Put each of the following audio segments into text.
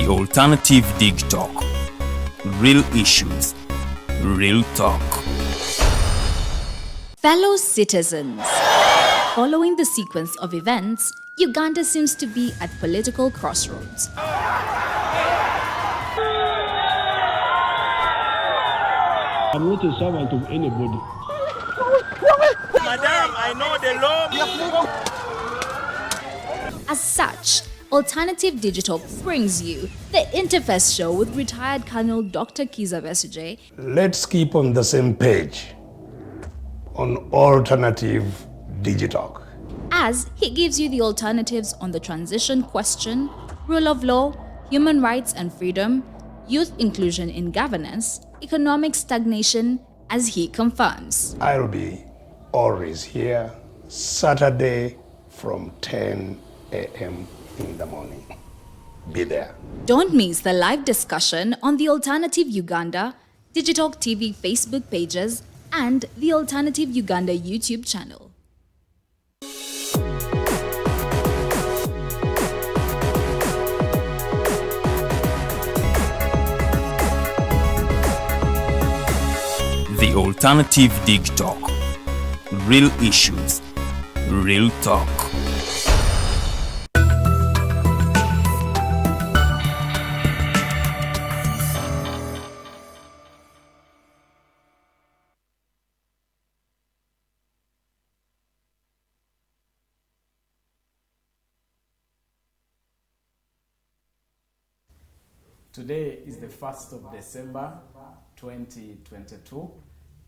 The alternative Digitalk. Real issues, real talk. Fellow citizens, following the sequence of events, Uganda seems to be at political crossroads. I'm not a servant of anybody. Madam, I know the law. As such, Alternative Digital brings you the Interface Show with retired Colonel Dr. Kiza Besuje. Let's keep on the same page on Alternative Digitalk, As he gives you the alternatives on the transition question, rule of law, human rights and freedom, youth inclusion in governance, economic stagnation, as he confirms. I'll be always here Saturday from 10 a.m. in the morning. Be there. Don't miss the live discussion on the Alternative Uganda, Digitalk TV Facebook pages, and the Alternative Uganda YouTube channel. The alternative Digitalk. Real issues, real talk. Today is the 1st of December 2022.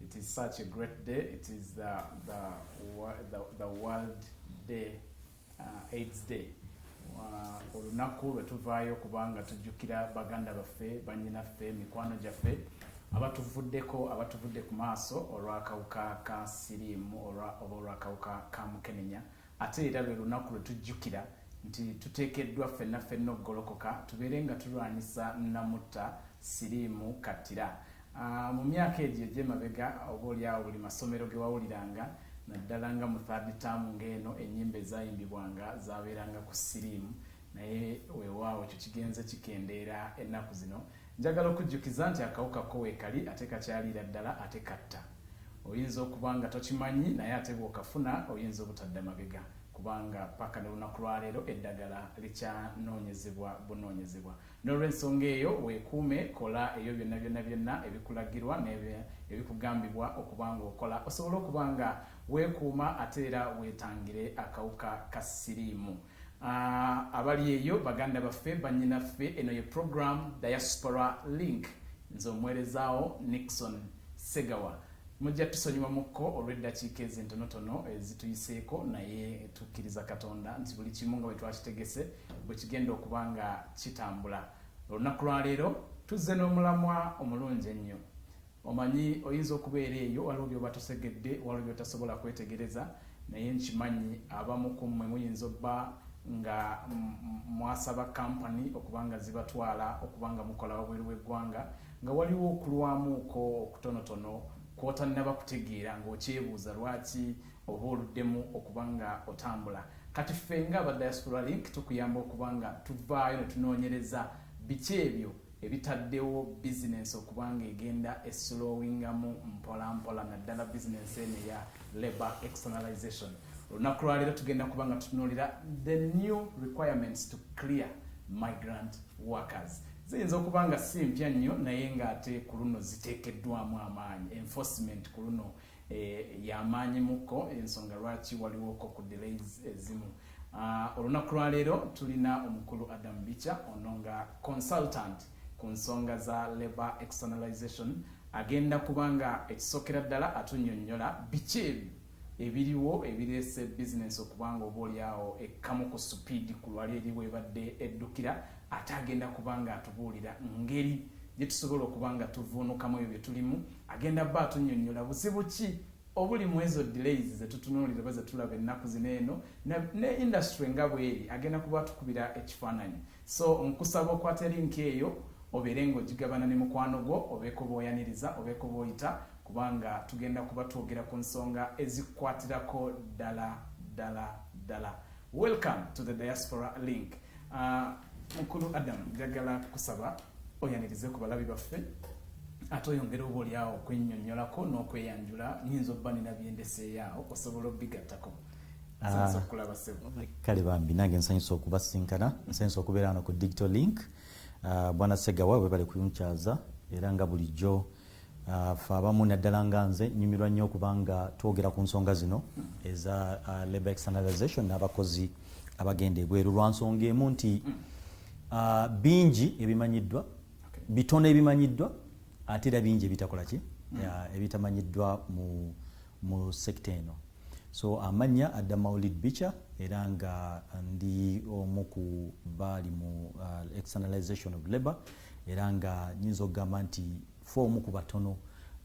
It is such a great day. It is the World Day, AIDS Day. Olunaku lwetuvaayo kubanga tujjukira baganda baffe, bannyinaffe, mikwano gyaffe abatuvudde ku maaso olw'akawuka ka siriimu oba olw'akawuka ka mukenenya. Ate era lwe lunaku lwe tujjukira nti tuteekeddwa ffenna ffenna okugolokoka tubeere nga tulwanyisa namutta siriimu kattira. Mu myaka egyo egy'emabega obaolyawo buli masomero ge wawuliranga naddala nga mu third term ng'eno ennyimba ezaayimbibwanga zaabeeranga ku siriimu, naye weewaawo ekyo kigenze kikendeera ennaku zino. Njagala okujjukiza nti akawuka ko weekali ate kakyaliira ddala ate katta. Oyinza okuba nga tokimanyi naye ate bw'okafuna oyinza obutadda mabega kubanga paka ne lunaku lwaleero eddagala likyanoonyezebwa bunoonyezebwa. N'olw'ensonga eyo weekuume, kola eyo byonna ebikulagirwa ebikugambibwa okuba nga okola osobole okuba nga weekuuma ate era weetangire akawuka ka siriimu. Abali eyo baganda baffe, bannyinaffe, eno ye program Diaspora Link. Nze omuweerezaawo Nixon Segawa. Mujja tusonyiwa mukko olw'eddakiika ezintonotono ezituyiseeko, naye tukkiriza Katonda nti buli kimu nga bwe twakitegese bwe kigenda okuba nga kitambula. Olunaku lwaleero tuzze n'omulamwa omulungi ennyo. Omanyi oyinza okubeera eyo waliwo by'oba tosegedde, waliwo by'otasobola kwetegereza, naye nkimanyi abamu ku mmwe muyinza obba nga mwasaba kampani okuba nga zibatwala okuba nga mukola wabweru w'eggwanga, nga waliwo okulwamuuko okutonotono kw'otannaba kutegeera ng'okyebuuza lwaki oba oluddemu okuba nga otambula. Kati ffe nga aba Diaspora Link tukuyamba okuba nga tuvaayo ne tunoonyereza biki ebyo ebitaddewo bizinensi okuba nga egenda eslowingamu mpola naddala bizinensi eno eya labor externalization. Olunaku lwaleero tugenda kuba nga tutunuulira the new requirements to clear migrant workers. Ziyinza okuba nga si mpya nnyo naye ng'ate ku luno ziteekeddwamu amaanyi. Enforcement ku luno y'amaanyi mukko, ensonga lwaki waliwoko ku delays ezimu. Olunaku lwaleero tulina omukulu Adam Bicha, ono nga consultant ku nsonga za labor externalization. Agenda kuba nga ekisookera ddala atunnyonnyola biki ebyo ebiriwo ebireese bizinensi okuba nga obaolyawo ekkamu ku supiidi ku lwali eri bwebadde eddukira, ate agenda kuba nga atubuulira ngeri gye tusobola okuba nga tuvuunukamu ebyo bye tulimu. Agenda bba atunnyonnyola buzibu ki obuli mu ezo delays ze tutunuulira oba ze tulaba ennaku zino eno ne industry nga bweri, agenda kuba tukubira ekifaananyi. So nkusaba okwata linki eyo obeere ng'ogigabana ne mukwano gwo, obeeko bw'oyaniriza, obeeko bw'oyita, kubanga tugenda kuba twogera ku nsonga ezikwatirako ddala. Welcome to the Diaspora Link. Mukulu Adam njagala kusaba oyanirize ku balabi baffe ate oyongera oba oliawo okwennyonnyolako n'okweyanjula nyinza obba nina byendeseeyaawo osobola obigattako. Nsanyusa okulaba ssebo. Kale bambi nange nsanyusa okubasinkana, nsanyusa okubeera wano ku Digital Link. Bwana Segawa bwe bali kunkyaza era nga bulijjo fe abamu naddala nga nze nyumirwa nnyo okubanga twogera ku nsonga zino eza labor externalization n'abakozi abagenda ebweru lwa nsonga emu nti bingi ebimanyiddwa, bitono ebimanyiddwa ate era bingi ebitakola ki ebitamanyiddwa mu sekita eno. So amanya adda Maulid Bicha era nga ndi omu ku bali mu externalization of labor era nga nyinza okugamba nti fe omu ku batono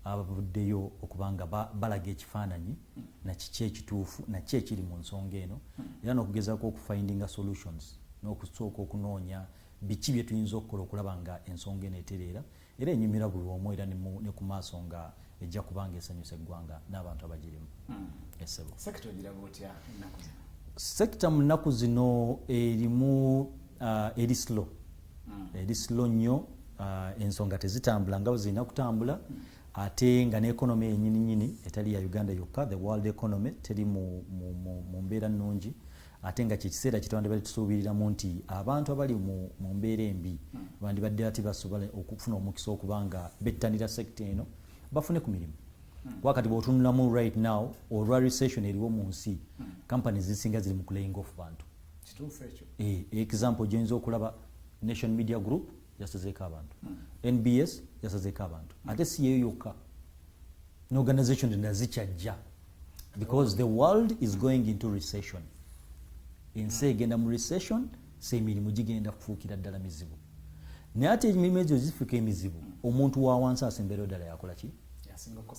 abavuddeyo okubanga balaga ekifaananyi na kiki ekituufu na kiki ekiri mu nsonga eno era n'okugezaako okufindinga solutions n'okusooka okunoonya biki bye tuyinza okukola okulaba nga ensonga eno etereera era enyumira buli omu era ne ku maaso nga ejja kubanga esanyusa eggwanga n'abantu abagirimu. Sekita ogiraba otya ennaku zino? Sekita mu nnaku zino erimu eri slow. Eri slow nnyo, ensonga tezitambula nga bwe zirina kutambula ate nga n'ekonomi yennyini etali ya Uganda yokka, the world economy teri mu mbeera nnungi ate nga kyekiseera kitwandibadde tusuubiriramu nti abantu abali mu mbeera embi bandibadde ati basobola okufuna omukisa okubanga bettanira sekita eno bafune ku mirimu. Wakati bw'otunulamu right now olwa recession eriwo mu nsi companies zisinga ziri mu laying off bantu. Kituufu ekyo? Example gy'oyinza okulaba Nation Media Group yasazeeko abantu, NBS yasazeeko abantu ate si yeyo yokka, n'organization endala zikyajja because the world is going into recession. Ensi egenda mu recession, so emirimu gigenda kufuukira ddala mizibu. Naye ate emirimu egyo zifuuka emizibu omuntu wa wansi asembereyo ddala yakola ki?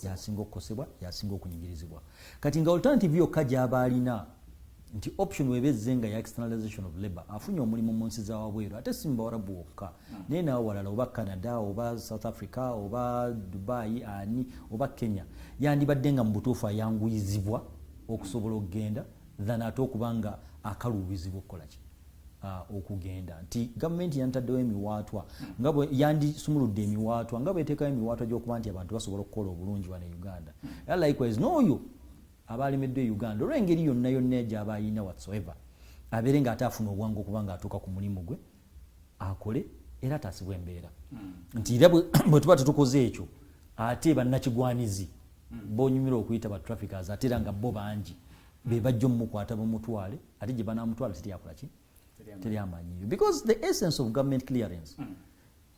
Yasinga okukosebwa, yasinga okunyigirizibwa. Kati nga alternative yokka gy'aba alina nti option webezze nga ya externalization of labor afunye omulimu mu nsi za wabweru ate si mu Bawarabu wokka naye nawo walala oba Canada oba South Africa oba Dubai oba Kenya yandibadde nga mu butuufu ayanguyizibwa okusobola okugenda than ate okubanga akaluubizibwa okukola ki okugenda nti gavumenti yantaddewo emiwaatwa nga bwe yandisumuludde emiwaatwa nga bweteekayo emiwaatwa gy'okuba nti abantu basobola okukola obulungi wano e Uganda era likewise n'oyo abalemeddwa e Uganda olw'engeri yonna gy'aba ayina whatsoever abeere ng'ate afuna obwangu okuba ng'atuuka ku mulimu gwe akole era ataasibwa embeera nti era bwe tuba tetukoze ekyo ate bannakigwanizi bonyumira okuyita ba traffickers ate era nga bo bangi be bajja omukwata bamutwale ate gye banaamutwala teryakola ki teryamanyiyo because the essence of government clearance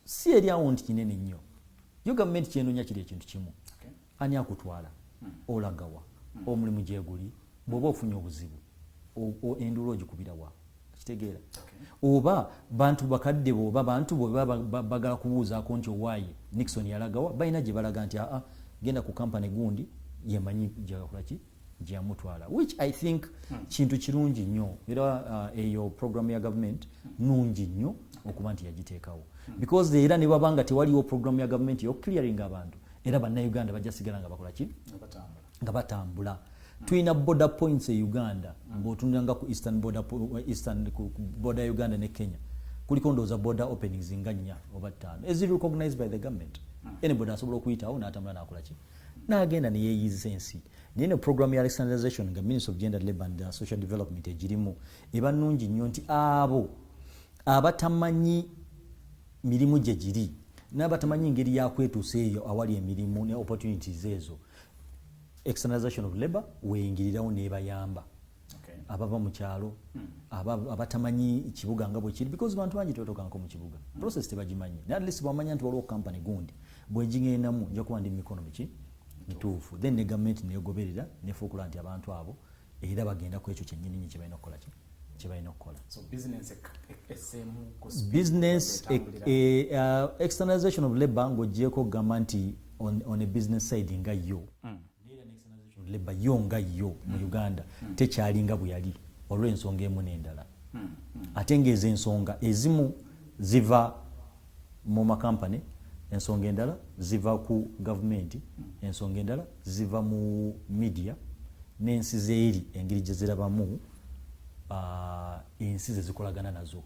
si eryawo nti kinene nnyo yo gavumenti kyenoonya kiri ekintu kimu ani akutwala olagawa omulimu gyeguli bw'oba ofunye obuzibu enduula ogikubira wa kitegeera oba bantu bakadde bwoba bantu bwe bagala kubuuzaako nti owaaye Nixon yalagawa balina gye balaga nti genda ku kampani gundi yemanyi gyakola ki gyamutwala which I think kintu kirungi nnyo era eyo program ya government nungi nnyo okuba nti yagiteekawo because era ne babanga tewaliwo program ya government yo clearing abantu era bannaUganda bajja sigala nga bakola ki nga batambula. Tulina border points e Uganda ng'otunulanga ku eastern border ya Uganda ne Kenya kuliko ndowooza border openings nga 4 oba 5 eziri recognized by the government. Anybody asobola okuyitawo n'atambula n'akola ki n'agenda ne yeeyiza ensi. Naye ne program ya externalization nga Ministry of Gender, Labour and Social Development egirimu eba nnungi nnyo nti abo abatamanyi mirimu gye giri n'abatamanyi engeri yakwetuusa eyo awali emirimu ne opportunities ezo externalization of labor weyingirirawo nebayamba abava mu kyalo abatamanyi kibuga nga bwe kiri because bantu bangi tebatokanko mu kibuga process tebagimanyi naye at least bamanya nti waliwo company gundi bwegigendamu nja kuba ndi mu mikono mituufu then ne government negoberera nefuukula nti abantu abo era bagenda ku ekyo kyennyini kye balina okukola kyebalina okukola. So business externalization of labor ng'ogyeko kugamba nti on a business side nga yo labor yo nga yo mu Uganda tekyalinga bwe yali olw'ensonga emu n'endala ate ng'ezo ensonga ezimu ziva mu makampani ensonga endala ziva ku gavumenti ensonga endala ziva mu media n'ensi zeeri engeri gye zirabamu ensi ze zikolagana nazo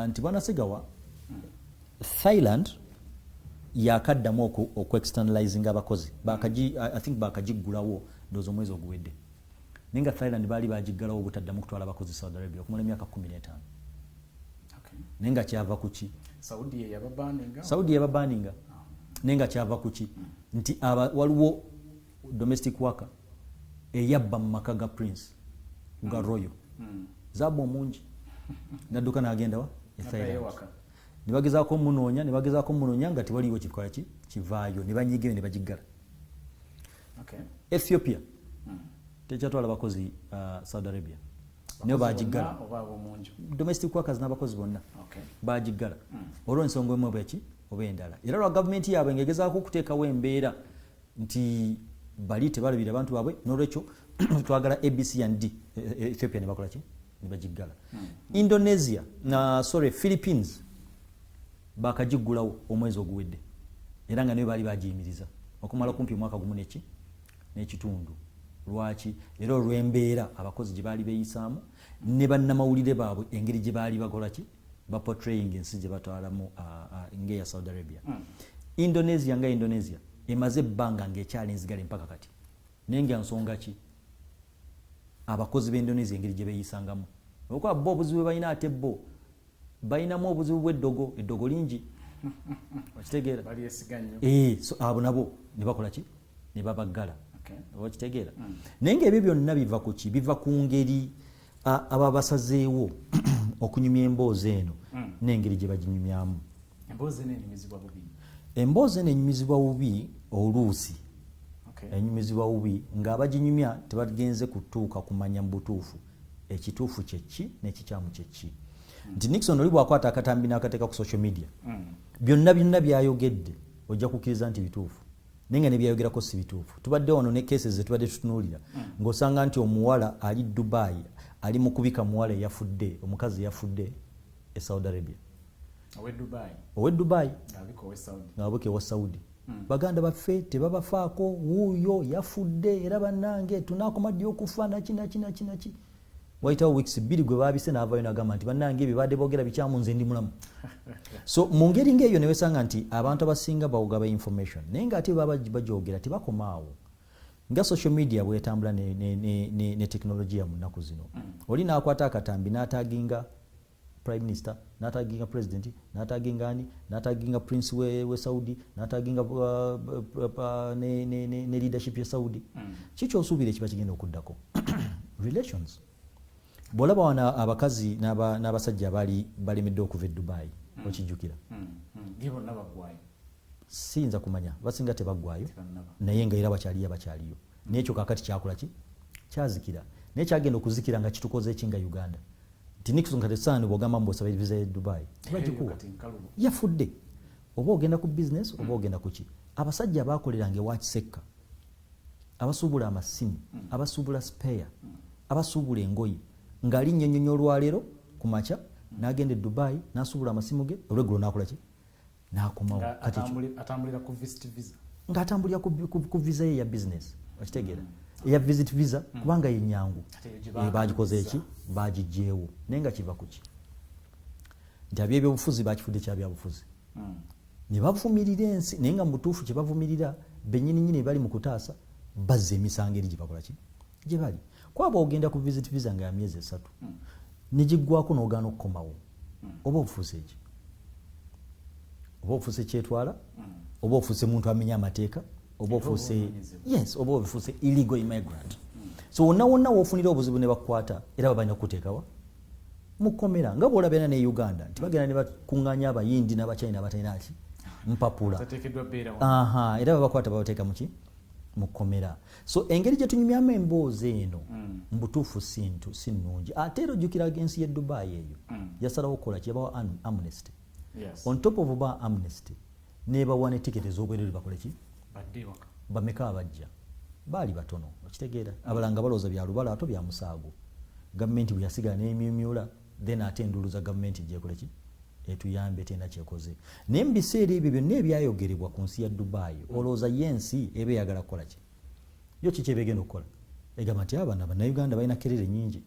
nti bwana Segawa Thailand yakaddamu okwe-externalizing abakozi I think bakagiggulawo ndowooza omwezi oguwedde naye nga Thailand baali bagiggalawo obutaddamu kutwala abakozi Saudi Arabia okumala emyaka 15 naye nga kyava ku ki Saudi yababaninga naye nga kyava ku ki nti waliwo domestic worker eyabba mu maka ga Prince ga Royal zaabu omungi nadduka n'agenda wa nebagezaako munoonya nga tewaliwo kikola kivaayo ne banyigeyo ne bagiggala Ethiopia tekyatwala bakozi Saudi Arabia nayo bagiggala domestic workers n'abakozi bonna bagiggala olw'ensonga emu oba endala era lwa gavumenti yaabwe ngegezaako okuteekawo embeera nti bali tebalabira abantu baabwe n'olwekyo twagala ABC and D Ethiopia ne bakola ki ne bagiggala Indonesia Philippines bakagiggulawo omwezi oguwedde era nga nayo baali bagiyimiriza okumala kumpi omwaka gumu n'ekitundu lwaki era olw'embeera abakozi gye baali beeyisaamu ne bannamawulire baabwe engeri gye baali bakola ki baportraying ensi gye batwalamu ng'eya Saudi Arabia Indonesia emaze ebbanga ng'ekyali enzigale mpaka kati naye nga nsonga ki abakozi b'Indonesia engeri gye beeyisangamu olwokuba bo obuzibu balina ate bo balinamu obuzibu bw'eddogo lingi okitegeera so abo nabo ne bakola ki ne babaggala okitegeera naye ng'ebyo byonna biva ku ki biva ku ngeri ababasazeewo okunyumya emboozi eno n'engeri gye baginyumyamu emboozi eno enyumizibwa bubi oluusi enyumizibwa bubi ng'abaginyumya tebagenze kutuuka kumanya mu butuufu ekituufu kyeki n'ekikyamu kyeki nti Nixon oli bw'akwata akatambi n'akateeka ku social media byonna byayogedde ojja kukkiriza nti bituufu naye nga ne byayogerako si bituufu tubadde wano ne cases zetubadde tutunuulira ng'osanga nti omuwala ali Dubai ali mu kubika muwala eyafudde omukazi eyafudde e Saudi Arabia owe Dubai ng'abika ewa Saudi baganda baffe tebabafaako wuuyo yafudde era bannange tunaakoma ddi okufa naki wayitawo weeks 2 gwe baabise n'avaayo n'agamba nti bannange ebyo badde boogera bikyamu nze ndi mulamu so mu ngeri ng'eyo ne wesanga nti abantu abasinga bawugaba information naye ng'ate baba bagyogera tebakomaawo nga social media bwetambula ne teknologiya mu nnaku zino oli n'akwata akatambi n'ataaginga prime minister n'ataaginga president n'ataaginga prince we Saudi n'ataaginga ne leadership ya Saudi kikyosuubira ekiba kigenda okuddako relations bw'olaba wana abakazi n'abasajja balemedde okuva e Dubai okijjukira siyinza kumanya basinga tebaggwayo naye nga era bakyaliyo n'ekyo kakati kyakola ki kyazikira naye kyagenda okuzikira nga kitukoze ki nga Uganda nti Nixon katesani bw'ogamba mbwosaba visa ya Dubai tebagikuwa yafudde oba ogenda ku business oba ogenda ku ki abasajja baakoleranga ewa Kisekka abasuubula amasimu abasuubula spare abasuubula engoye ng'ali nnyonnyonyo olwaleero ku makya n'agenda e Dubai n'asuubula amasimu ge olweggulo n'akola ki n'akomawo atambulira ku visit visa ng'atambulira ku visa ye ya business okitegeera eya visit visa kubanga yenyangu bagikoze eki bagiggyeewo naye nga kiva ku ki nti abyebyobufuzi bakifudde kyabyabufuzi ne bavumirira ensi naye nga mu butuufu kye bavumirira bennyininyini bali mu kutaasa bazza emisango eri gye bakola ki gye bali kwaba ogenda ku visit visa nga ya myezi 3 ne giggwako n'ogaana okukomawo oba obufuuse eki oba obufuuse kyetwala oba obufuuse muntu amenya amateeka oba obufuuse oba obufuuse illegal immigrant so wonna woofunira obuzibu ne bakukwata era babalina kukuteekawa mukomera nga bw'olabira ne Uganda nti bagenda ne bakuŋŋaanya abayindi n'abachina abatalina ki mpapula era babakwata babateeka muki mukomera so engeri gye tunyumyamu emboozi eno mu butuufu si nnungi ate era ojjukira agensi y'e Dubai eyo yasalawo okukola kyebawa amnesty on top of ba amnesty nebawa ne tiketi ez'obwereere bakole ki bameka abajja baali batono okitegeera abalanga balowooza bya lubalaato bya musaago gavumenti bwe yasigala n'emyumyula then ate enduulu za gavumenti gyekole ki etuyambe tena kyekoze naye mu biseera ebyo byonna ebyayogerebwa ku nsi ya Dubai olowooza yensi eba eyagala kukola ki yo kiki eba egenda okukola egamba nti abana bannayuganda balina kerere nyingi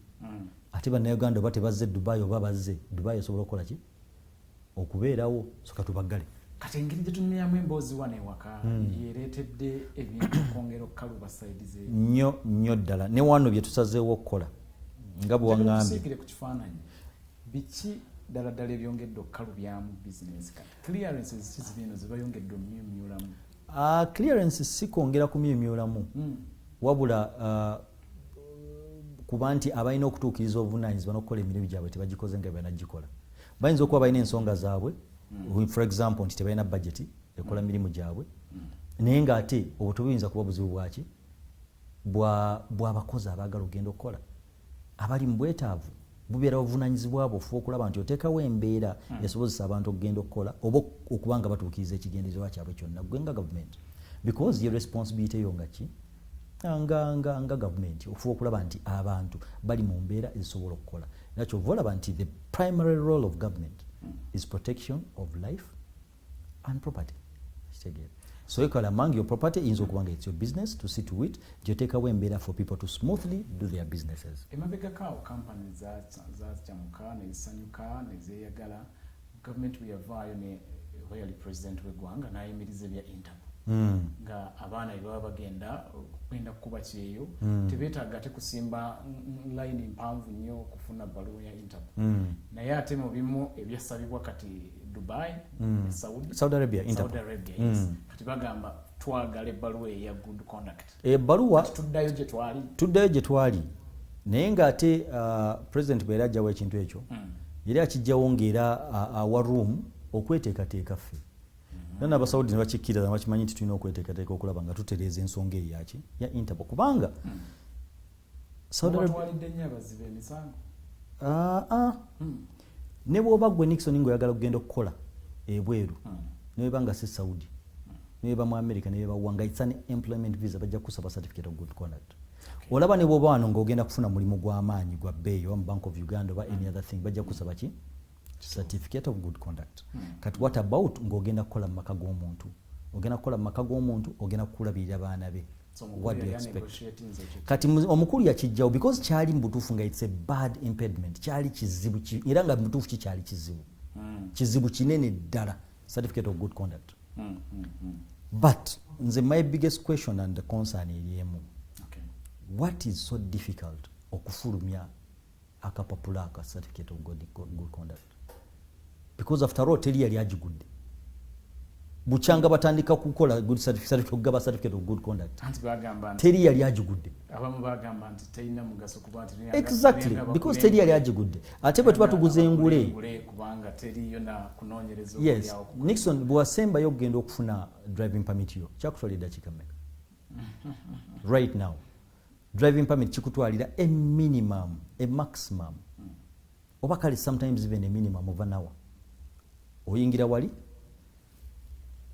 ate bannauganda oba tebazze Dubai oba bazze Dubai esobola okukola ki okubeerawo soka tubaggale kati engeri gye tunywamu emboozi wano ewaka yereetedde ebintu okwongera okukaluba sayidi ze nnyo ddala ne wano bye tusazeewo okukola nga bwe waŋŋambye ku kifaananyi biki ddala ddala ebyongedde okukalubyamu bizinesi kati clearances kizibino ze bayongedde omumyumyulamu clearance si kwongera kumyumyulamu wabula kuba nti abalina okutuukiriza obuvunaanyizibwa n'okukola emirimu gyabwe tebagikoze nga banagikola bayinza okuba balina ensonga zaabwe for example nti tebalina budget ekola mirimu gyabwe naye ng'ate obwo tebuyinza kuba buzibu bwaki bw'abakozi abaagala okugenda okukola abali mu bwetaavu bubeera obuvunaanyizibwa bwo ofuba okulaba nti oteekawo embeera esobozesa abantu okugenda okukola oba okuba nga batuukiriza ekigendererwa kyabwe kyonna gwe nga gavumenti because ye responsibility yo nga ki nga gavumenti ofuba okulaba nti abantu bali mu mbeera ezisobola okukola nakyo ova olaba nti the primary role of government is protection of life and property kitegeera so ekala among your property iyinza okuba nga it's your business to see to it gyoteekawo embeera for people to smoothly do their businesses emabegakaawo kampani zakyamuka nezisanyuka nezeeyagala gavumenti bweyavaayo ne royal president w'eggwanga n'ayimiriza ebya interpol nga abaana bwe baba bagenda kukuba kyeyo tebeetaaga ate kusimba layini mpanvu nnyo okufuna bbaluwa ya interpol naye ate mu bimu ebyasabibwa kati Dubai Saudi Arabia yes. Kati bagamba twagala ebbaluwa eya good conduct ebbaluwa tuddayo gye twali naye ng'ate president bwe era ajjawo ekintu ekyo yali akijjawo ng'era awa room okweteekateeka ffe nana abasaudi ne bakikkiriza bakimanyi nti tulina okweteekateeka okulaba nga tutereeza ensonga eyaki ya interpol kubanga ne bw'oba gwe Nixon ng'oyagala okugenda okukola ebweru ne weba nga si Saudi ne weba mu America ne weba wanga it's an employment visa bajja kusaba certificate of good conduct olaba ne bw'oba wano ng'ogenda kufuna mulimu gw'amaanyi gwa bbeeyi oba mu Bank of Uganda oba any other thing bajja kusaba ki certificate of good conduct kati what about ng'ogenda kukola mu maka g'omuntu ogenda kukola mu maka g'omuntu ogenda kukulabirira baana be what do you expect kati omukulu yakijjawo because kyali mu butuufu nga it's a bad impediment kyali kizibu era nga mu butuufu kyali kizibu kinene ddala certificate of good conduct but nze my biggest question and concern eriemu what is so difficult okufulumya akapapula aka certificate of good conduct because after all teri yali agigudde buchanga batandika kukola good certificate okugaba certificate of good conduct teri yali agigudde abamu bagamba nti teyina mugaso kuba nti exactly because teri yali agigudde ate bwe tuba tuguze engule kubanga teri yona kunoonyereza yes Nixon bwasemba yogenda okufuna driving permit yo kyakutwalira dakika mmeka right now driving permit kikutwalira a minimum a maximum oba kale sometimes even a minimum of an hour oyingira wali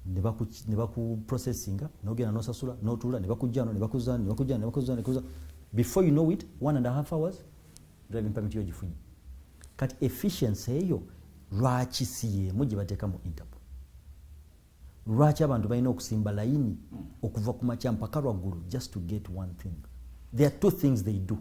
ne baku processinga nogenda nosasula notula ne bakujjano ne bakuza before you know it 1.5 hours driving permit yo gifunye kati efficiency eyo lwaki siyemu gye bateeka mu interpol lwaki abantu balina okusimba layini okuva ku makya mpaka lwaggulu just to get one thing there are two things they do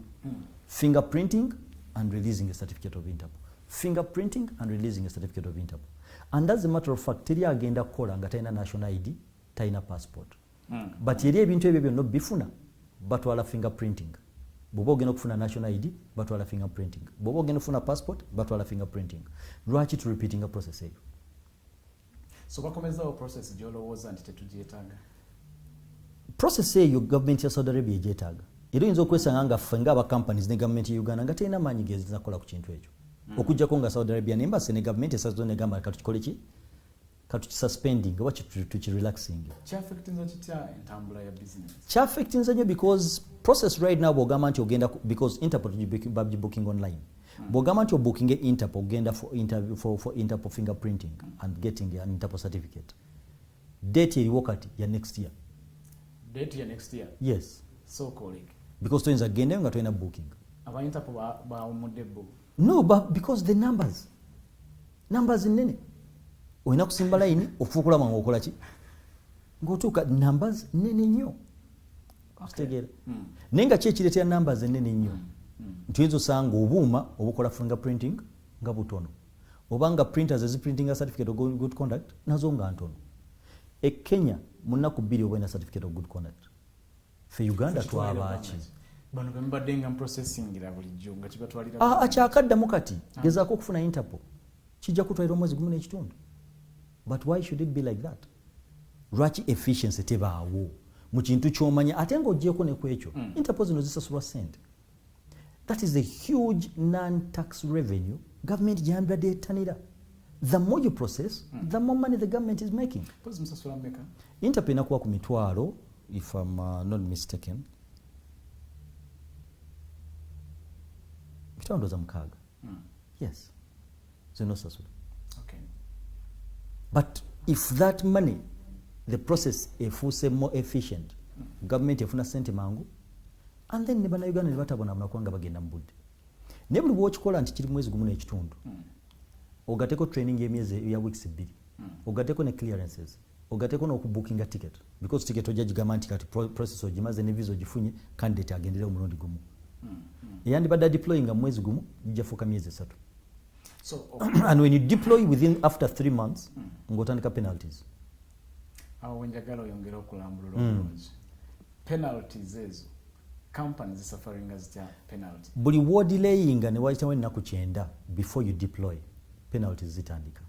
fingerprinting and releasing a certificate of interpol fingerprinting and releasing a certificate of interpol and as a matter of fact teri agenda kukola nga talina national ID talina passport but eri ebintu ebyo byonna bifuna batwala fingerprinting bw'oba ogenda okufuna national ID batwala fingerprinting bw'oba ogenda okufuna passport batwala fingerprinting lwaki tu repeating a process eyo so bakomezawo process gy'olowooza nti tetugyetaaga process eyo gavumenti ya Saudi Arabia egyetaaga era oyinza okwesanga nga ffe ng'aba companies ne gavumenti ya Uganda nga terina maanyi gezina kukola ku kintu ekyo okujjako nga Saudi Arabia n'embasi ne gavumenti esazo negamba katukikole ki katukisaspending oba tukirelaxing kyaffectinza nnyo because process right now bw'ogamba nti ogenda because Interpol booking online bw'ogamba nti obookinge Interpol ogenda for Interpol fingerprinting and getting an Interpol certificate date eriwo kati ya next year yes so calling because toyinza kugendayo nga tolina booking aba Interpol bawumudde bo no but because the numbers nene oyina kusimba layini ofuukulama ng'okola ki ng'otuuka numbers nene nnyo kitegeera naye nga ki ekireetera numbers nene nnyo Ntuyinza osanga obuuma obukola fingerprinting nga butono obanga printers eziprintinga certificate of good conduct nazo nga ntono. Kenya mu nnaku 2 obwena certificate of good conduct. Fe Uganda twabaki bano bembadde nga processingira bulijjo nga kibatwalira akyakaddamu kati gezaako okufuna Interpol kijja kutwalira omwezi gumu n'ekitundu. But why should it be like that? Lwaki efficiency tebaawo mu kintu ky'omanya ate ng'oggyeko ne ku ekyo Interpol zino zisasulwa ssente. That is a huge non-tax revenue government gyambadde ettanira. The more you process, the more money the government is making. Interpol inakuwa ku mitwalo, if I'm not mistaken, mitwalo za mukaaga. Yes. Zino sasula. Okay. But if that money, the process efuuse more efficient, government efuna sente mangu, and then ne bannaUganda ne batabona abakwanga bagenda mu budde. Ne buli bw'okikola nti kiri mwezi gumu n'ekitundu. Ogateko training y'emyezi ya weeks 2. Ogateko ne clearances. Ogateko n'okubookinga ticket. Because ticket ojja gigamba nti kati process ogimaze ne visa ogifunye candidate agendera omulundi gumu. Yandibadde deploying nga mwezi gumu gijja fuuka myezi 3. So and when you deploy within after 3 months ng'otandika penalties. Awo wenjagala oyongera okulambulula obulungi. Penalties ezo companies suffering as their penalty. Buli wo delayinga ne wayitawo ennaku 9 before you deploy penalties zitandika.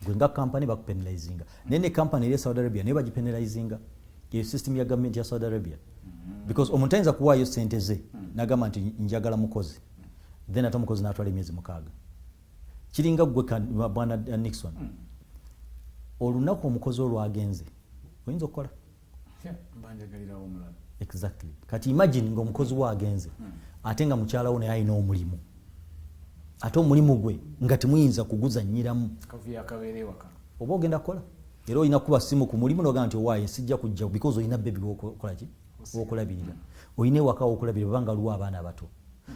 Gwe nga company bakupenalizinga. Nene company eri Saudi Arabia ne bagipenalizinga ye system ya government ya Saudi Arabia. Because omuntu ayinza kuwaayo sente ze n'agamba nti njagala mukozi. Then ate omukozi n'atwala emyezi 6. Kiringa gwe bwana Nixon. Olunaku omukozi olwagenze oyinza okukola. Banjagalirawo omulala. Exactly. Kati imagine ng'omukozi waagenze ate nga mukyala wo naye alina omulimu. Ate omulimu gwe nga temuyinza kuguzannyiramu. Kavuyo akabeera ewaka. Oba ogenda kukola. Era olina kuba simu ku mulimu n'ogamba nti owaaye sijja kujja because olina bebi w'okola ki? W'okulabirira. Olina ewaka w'okulabirira obanga luwa abaana abato.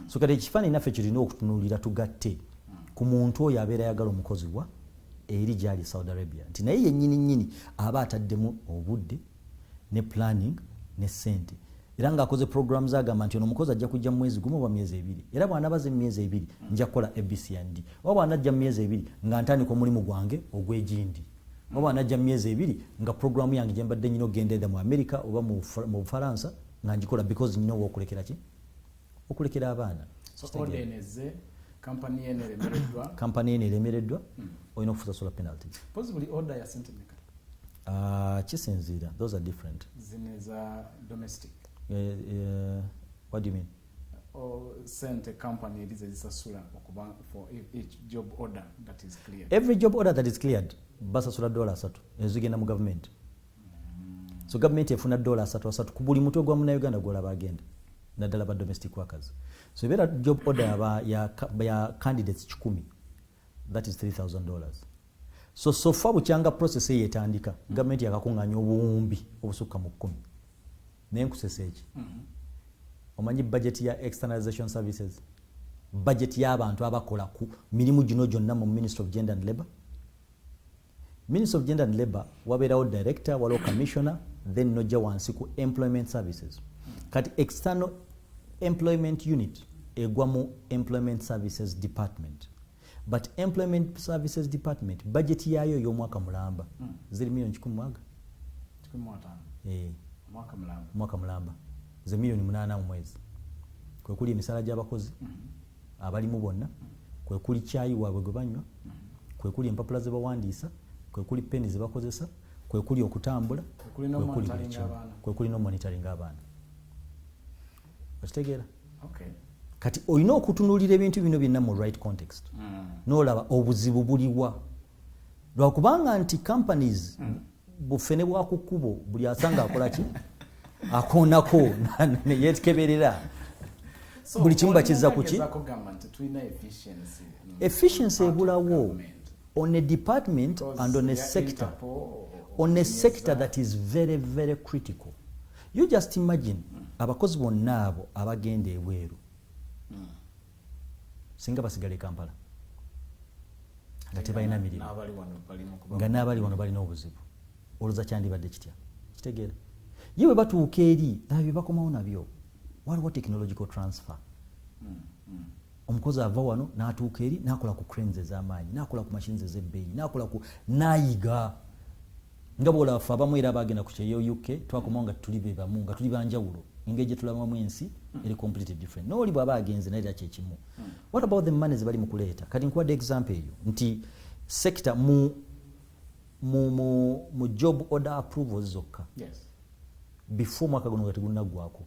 So kati ekifaananyi naffe kirina okutunuulira tugatte ku muntu oyo abeera ayagala omukozi wa eri gy'ali Saudi Arabia. Nti naye yennyini aba ataddemu obudde ne planning ne ssente. Era ng'akoze programs agamba nti ono omukozi ajja kujja mu mwezi gumu oba myezi 2. Era bw'anaabaze mu myezi 2 nja kukola ABCD. Oba bw'anajja mu myezi 2 nga ntandika omulimu gwange ogw'egindi. Oba bw'anajja mu myezi 2 nga programu yange gye mbadde nnina okugenda edda mu America oba mu Bufaransa nga ngikola because nnina okulekera ki? Okulekera abaana. So ordeneze company ene lemereddwa. Company ene lemereddwa olina okusasula penalties. Possibly order ya sente meka. Kisinziira. Those are different. Zineza domestic. What do you mean? Or sent a company it is zisasula for each job order that is cleared. Every job order that is cleared basasula $3 ezigenda mu government. So government efuna $3 ku buli mutwe gwa munnaUganda gw'olaba agenda naddala ba domestic workers. So ebera job order ya candidates 10 that is $3,000. So far bukyanga process eyetandika government yakakungaanya obuwumbi obusukka mu 10. Nenkusesa eki. Omanyi budget ya externalization services. Budget y'abantu abakola ku mirimu gino gyonna mu Ministry of Gender and Labour. Ministry of Gender and Labour wabeerawo director waliwo commissioner then nojja wansi ku employment services. Kati external employment unit egwa mu employment services department. But employment services department budget yayo y'omwaka mulamba ziri milioni 10 mwaka mulamba ze milioni 8 mu mwezi. Kwe kuli emisala gy'abakozi abalimu bonna, kwe kuli chai waabwe gwe banywa, kwe kuli empapula ze bawandiisa, kwe kuli peni ze bakozesa, kwe kuli okutambula, kwe kuli no monitoring abaana. Okitegeera? Okay. Kati olina okutunuulira ebintu bino byonna mu right context. N'olaba obuzibu buliwa. Lwakubanga nti companies bufene bwa kukubo buli asanga akola ki? Akonako ne yetekeberera. Buli kimu bakizza ku ki? Efficiency ebulawo on a department and on a sector. On a sector that is very, very critical. You just imagine abakozi bonna abo abagenda ebweru. Singa basigale Kampala. Nga tebalina mirimu. Nga n'abali wano balina obuzibu. Oluza kyandibadde kitya? Kitegeera. Yewe batuuka eri nabyo bakomawo nabyo. Waliwo technological transfer. omukozi ava wano n'atuuka eri n'akola ku cranes ez'amaanyi n'akola ku machines ez'ebbeeyi n'akola ku nayiga nga bw'olaba ffe abamu era abagenda ku kyeyo UK twakomawo nga tuli be bamu nga tuli banjawulo engeri gye tulabamu ensi eri completely different n'oli bw'aba agenze naye era kyekimu. What about the money ze bali mu kuleeta? Kati nkuwadde example eyo nti sector mu job order approvals zokka before mwaka guno nga tegunnaggwako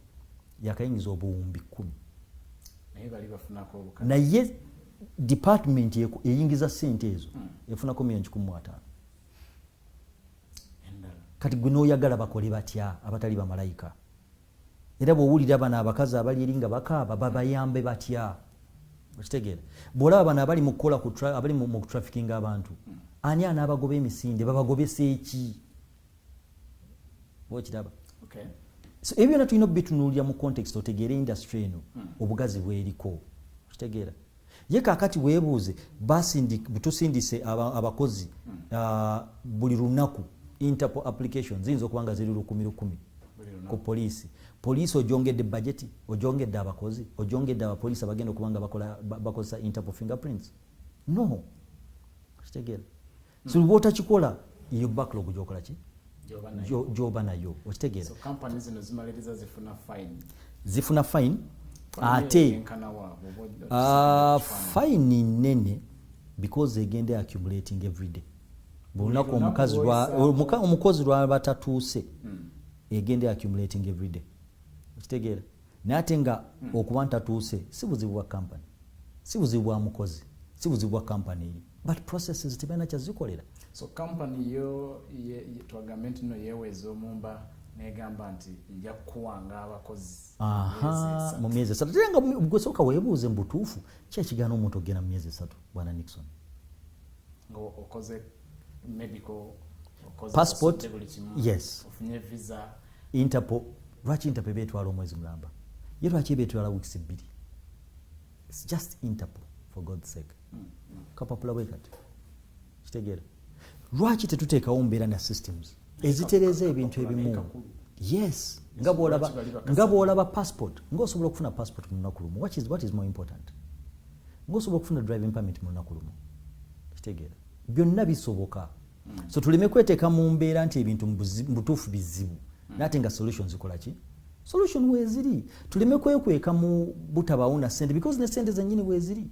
yakayingiza obuwumbi 10 naye department eyingiza ssente ezo efunako $1,500,000. Kati gwe n'oyagala bakole batya abatali bamalayika? Era bw'owulira bano abakazi abali eri nga bakaaba babayambe batya? Okitegeera? Bw'olaba bano abali mu kukola abali mu kutrafikinga abantu ani anaabagoba emisinde babagobesa eki? Bw'okiraba? So ebyo byonna tulina obitunuulira mu context otegeere industry eno obugazi bweriko. Okitegeera? Ye kaakati weebuuze tusindise abakozi buli lunaku Interpol applications ziyinza okuba nga ziri 10,000 ku poliisi. Poliisi ogyongedde budget, ogyongedde abakozi, ogyongedde abapoliisi abagenda okuba nga bakozesa Interpol fingerprints? No. Okitegeera? So bw'otakikola iyo backlog gyokola ki? Gyoba nayo. Okitegeera? So companies zino zimaliriza zifuna fine ate fine nene because egenda accumulating every day. Bulunaku omukozi lwaba tatuuse egenda accumulating every day. Okitegeera? Naye ate nga okuba ntatuuse si buzibu bwa company, si buzibu bwa mukozi, si buzibu bwa company eri, but processes tebalina kyazikolera. So company yo twagambe nti no yeeweza omumba negamba nti nja kuwanga abakozi mu myezi 3. Ate nga gwe sooka weebuuze mu butuufu ki ekigaana omuntu ogenda mu myezi 3 bwana Nixon? Okoze medical, passport, yes. Ofunye visa. Interpol, lwaki Interpol beetwala omwezi mulamba? Ye lwaki beetwala weeks 2? It's just Interpol, for God's sake. Kapapula bwe kati. Kitegeera? Lwaki tetuteekawo mbeera na systems ezitereeza ebintu ebimu? Yes. Nga bw'olaba passport, ng'osobola okufuna passport mu lunaku lumu. What is more important? Ng'osobola okufuna driving permit mu lunaku lumu. Kitegeera? Byonna bisoboka. So tuleme kweteeka mu mbeera nti ebintu butuufu bizibu nate nga solutions zikola ki? Solution weeziri. Tuleme kwekweka mu butabaawo na ssente because ne ssente zennyini weeziri.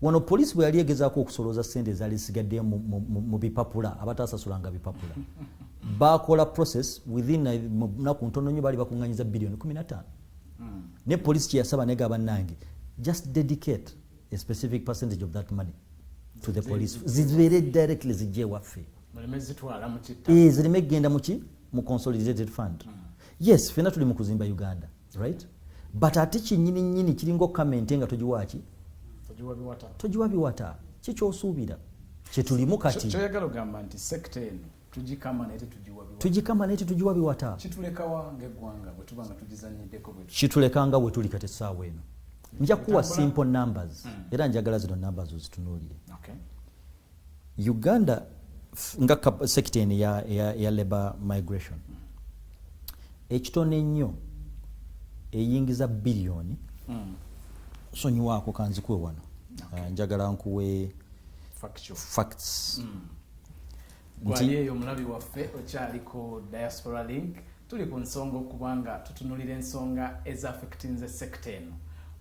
Wano poliisi bwe yali egezaako okusolooza ssente ezaali zisigaddeyo mu bipapula abataasasulanga bipapula baakola process within naku ntono nnyo baali bakuŋŋanyiza billion 15. Ne poliisi kye yasaba nega bannange just dedicate a specific percentage of that money to the police. Zibeere directly zijje waffe. Zireme kgenda mu consolidated fund. Yes, fena tuli mu kuzimba Uganda, right? But ate kinnyini kiringa okukamente nga togiwaaki? Togiwa biwata. Kikyosuubira. Kye tulimu kati. Kyoyagala ogamba nti sekta eno tugikama naye tetugiwa biwata. Tugikama naye tetugiwa biwata. Kitulekawa ng'eggwanga bwe tuba nga tugizanyiddeko bwe tuba. Kitulekanga bwe tuli kati essaawa eno. Nja kuwa simple numbers era njagala zino numbers ozitunuulire. Okay. Uganda nga sekta eno ya labor migration ekitone nnyo eyingiza biliyoni sonyiwaako kanzikwe wano njagala nkuwe facts. Gwali eyo omulabi waffe okyaliko Diaspora Link tuli ku nsonga okubanga tutunulira ensonga ezaffectinze sekta eno.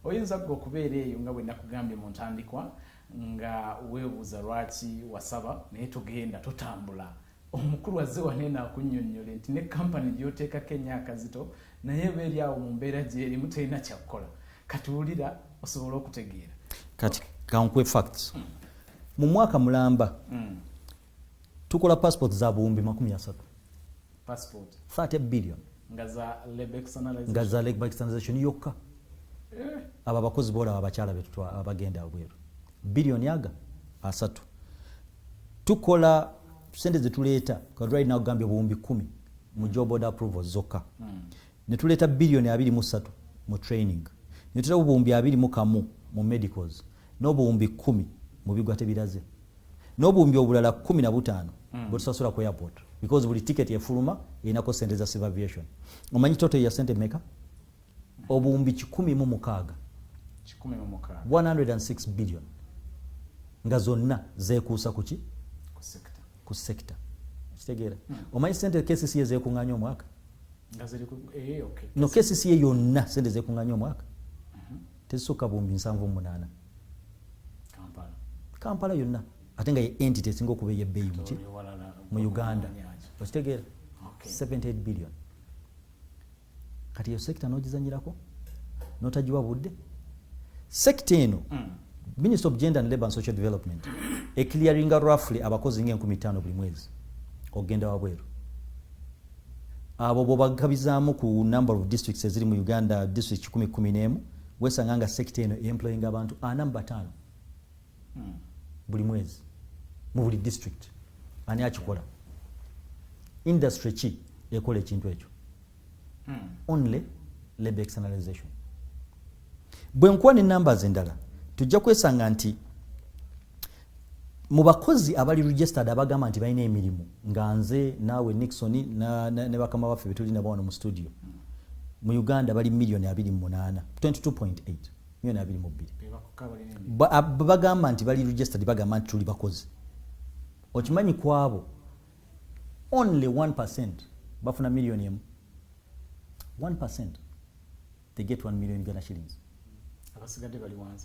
Oyinza gwe okubeera eyo nga bwe nakugambye mu ntandikwa nga weebuuza lwaki wasaba naye tugenda tutambula. Omukulu wazze wanene akunnyonnyole nti ne kampani gy'oteekako ennyaka zito naye beeri awo mu mbeera gy'erimu terina kyakukola. Katuwulira osobola okutegeera. Kati kankwe facts. Mu mwaka mulamba tukola passport za buwumbi 30. Passport 30 billion. Nga za labor externalization yokka. Aba bakozi bola abakyala betutwa abagenda abweru. Billion yaga 3. Tukola sente zetuleeta right now gambye buwumbi 10 mu job order approvals zokka. Ne tuleeta billion 23 mu training. Ne tuleeta buwumbi 21 mu medicals. N'obuwumbi 10 mu bigwa tebiraze. N'obuwumbi obulala 15 bwe tusasula ku airport because buli ticket efuluma inako sente za civil aviation. Omanyi total ya sente meka? Obuwumbi 16 106 billion nga zonna zeekuusa kuki ku sector kitegeera omanyi sente KCCA zeekuŋŋaanya omwaka no KCCA yonna sente zeekuŋŋaanya omwaka tezisukka bumbi 78 Kampala yonna ate nga ye entity esinga okuba ey'ebbeeyi muki mu Uganda okitegeera 78 billion kati eyo sector n'ogizanyirako n'otagiwa budde sector eno Ministry of Gender and Labour and Social Development clearinga roughly abakozi nga 15,000 buli mwezi okugenda wabweru abo bw'obagabizaamu ku number of districts eziri mu Uganda district 10 wesanga nga sector eno employing abantu 45 buli mwezi mu buli district ani akikola industry ki ekola ekintu ekyo only labor externalization bwe nkuwa ne numbers endala tujja kwesanga nti mu bakozi abali registered abagamba nti balina emirimu nga nze naawe Nixon ne bakama baffe betuli nabo wano mu studio mu Uganda bali milioni 28 22.8 milioni 22 bagamba nti bali registered bagamba nti tuli bakozi okimanyi kwabo only 1% bafuna milioni emu 1% they get 1 million Uganda shillings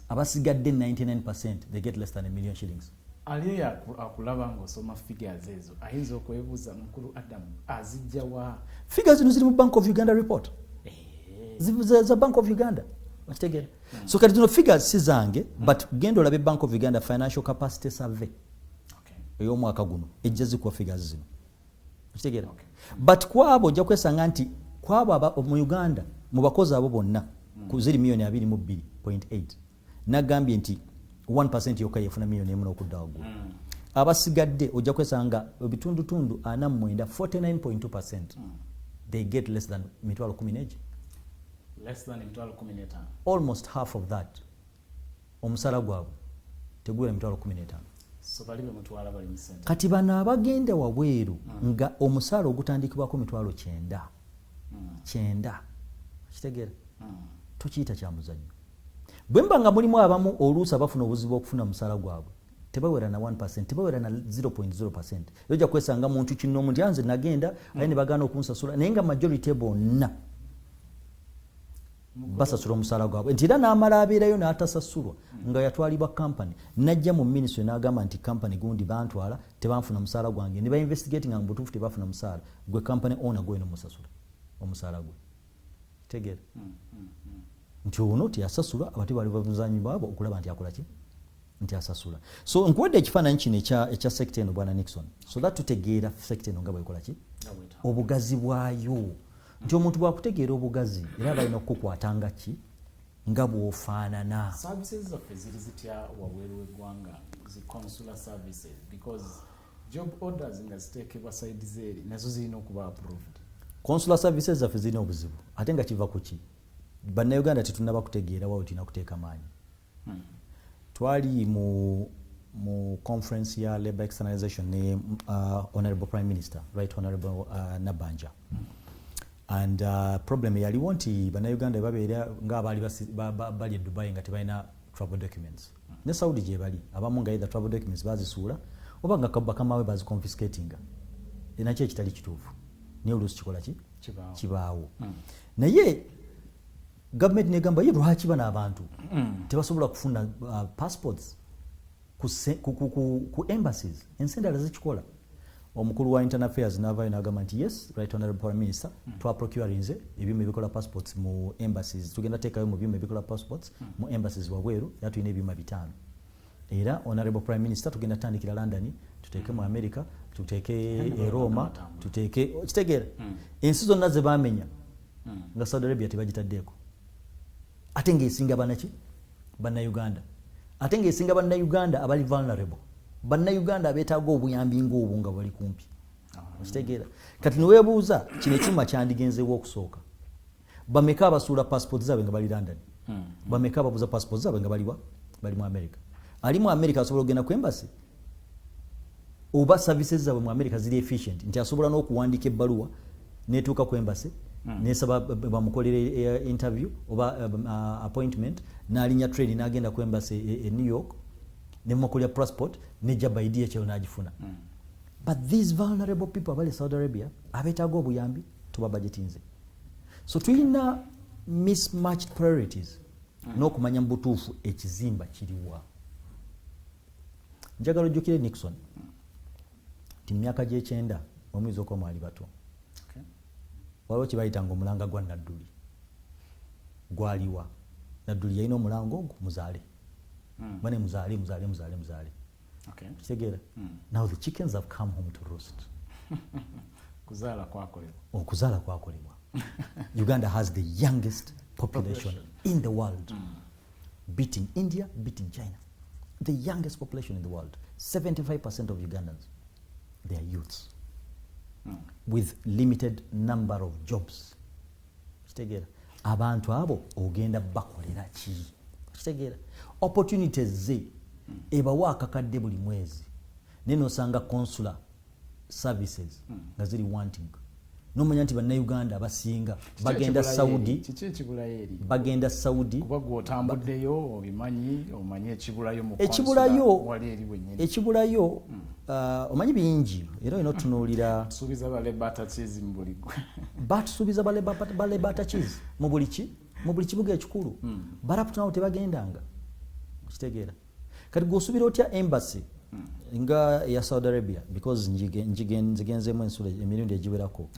abasigadde 99% they get less than a million shillings ali akulaba ng'osoma figures ezo ayinza okwebuuza mukulu Adam azijja wa figures zino ziri mu Bank of Uganda report za Bank of Uganda okitegeera so kati zino figures si zange but genda olabe Bank of Uganda financial capacity survey ey'omwaka guno ejja zikuwa figures zino okitegeera but kwabo ojja kwesanga nti kwabo mu Uganda mu bakozi abo bonna kuziri milioni 22.8 nagambye nti 1% yokka yefuna milioni 1 okudda waggulu abasigadde ojja kwesanga bitundutundu 49 49.2% they get less than mitwalo 10 less than mitwalo 15 almost half of that omusala gwabwe tegula mitwalo 15 so balibe mutwala bali misente kati bano abagenda wabweru nga omusala ogutandikibwako mitwalo 9 kitegeera tukiyita kya muzannyo bwe mba nga mulimu abamu oluusi bafuna obuzibu okufuna omusala gwabwe tebawera na 1% tebawera na 0.0% yojja kwesanga muntu kinoomu nti anze nagenda aye ne bagaana okunsasula naye nga majority bonna basasula omusala gwabwe nti era n'amala abeerayo n'atasasulwa nga yatwalibwa company najja mu ministry n'agamba nti company gundi bantwala tebanfuna musala gwange ne bainvestigating nga mubutuufu tebafuna musala gwe company owner gwe n'omusasula omusala gwe tegeera nti ono tiyasasulwa abati bali bavuzanyi bwabo okulaba nti akola ki nti asasula so nkuwadde ekifaananyi kino ekya sector eno bwana Nixon so that tutegeera sector eno nga bwekola ki obugazi bwayo nti omuntu bwakutegeera obugazi era balina okukukwatanga ki nga bw'ofaanana services zaffe ziri zitya wabweru w'eggwanga zi consular services because job orders nga ziteekebwa side zeeri nazo zirina okuba approved consular services zaffe zirina obuzibu ate nga kiva ku ki bannaUganda tetunnaba kutegeera wawe tulina kuteeka maanyi twali mu conference ya labor externalization ne honorable prime minister right honorable Nabanja and problem yaliwo nti bannaUganda babeera ng'abaali bali e Dubai nga tebalina travel documents ne Saudi gye bali abamu nga either travel documents bazisuula oba nga bakamawe baziconfiscatinga nakyo ekitali kituufu naye oluusi kikola ki kibaawo naye government negamba ye lwaki bano abantu tebasobola kufuna passports ku embassies ensi endala zikikola omukulu wa internal affairs n'avaayo n'agamba nti yes right honorable prime minister twaprocurinze ebyuma ebikola passports mu embassies tugenda teekayo mu byuma ebikola passports mu embassies wabweru era tulina ebyuma 5 era honorable prime minister tugenda tandikira London tuteeke mu America tuteeke e Roma tuteeke kitegeera ensi zonna ze baamenya nga Saudi Arabia tebagitaddeeko ate ng'esinga banaki bannaUganda ate ng'esinga bannaUganda abali vulnerable bannaUganda abeetaaga obuyambi ng'obwo nga bali kumpi okitegeera kati neweebuuza kino ekyuma kyandigenzeewo okusooka bameka abasuula passport zaabwe nga bali London bameka ababuuza passport zaabwe nga bali mu America ali mu America asobola okugenda ku embassy oba services zaabwe mu America ziri efficient nti asobola n'okuwandiika ebbaluwa neetuuka ku embassy nesaba bamukolere interview oba appointment n'alinya train n'agenda ku embassy e New York nemukolera passport nejja by DHL n'agifuna. But these vulnerable people abali Saudi Arabia abetaaga obuyambi tuba budgetinze. So tulina mismatched priorities n'okumanya mu butuufu ekizimba kiriwa. Njagala ojjukire Nixon ti myaka gy'ekyenda omwezi okoma ali bato. Waliwo kye bayitanga omulanga gwa Nadduli gwaliwa. Nadduli yalina omulango ogwo muzaale bane muzaale. Kitegeera? Now the chickens have come home to roost. Okuzaala kwakolebwa. Uganda has the youngest population in the world, beating India, beating China. The youngest population in the world. 75% of Ugandans, they are youths with limited number of jobs. Kitegeera? Abantu abo ogenda bakolera ki? Kitegeera? Opportunities ze ebawa akakadde buli mwezi. Neno osanga consular services nga ziri wanting. Nomanya nti bannaUganda abasinga bagenda Saudi. Bagenda Saudi. Kuba gw'otambuddeyo obimanyi omanye ekibulayo mu ekibulayo omanyi bingi era olina otunuulira tusuubiza bale butter cheese mu buli gwe. Batusuubiza bale butter cheese mu buli kibuga ekikulu. Baraputa nabo tebagendanga. Kitegeera? Kati gw'osuubira otya embassy nga ya Saudi Arabia because nzigenzemu ensula emirundi egiwerako.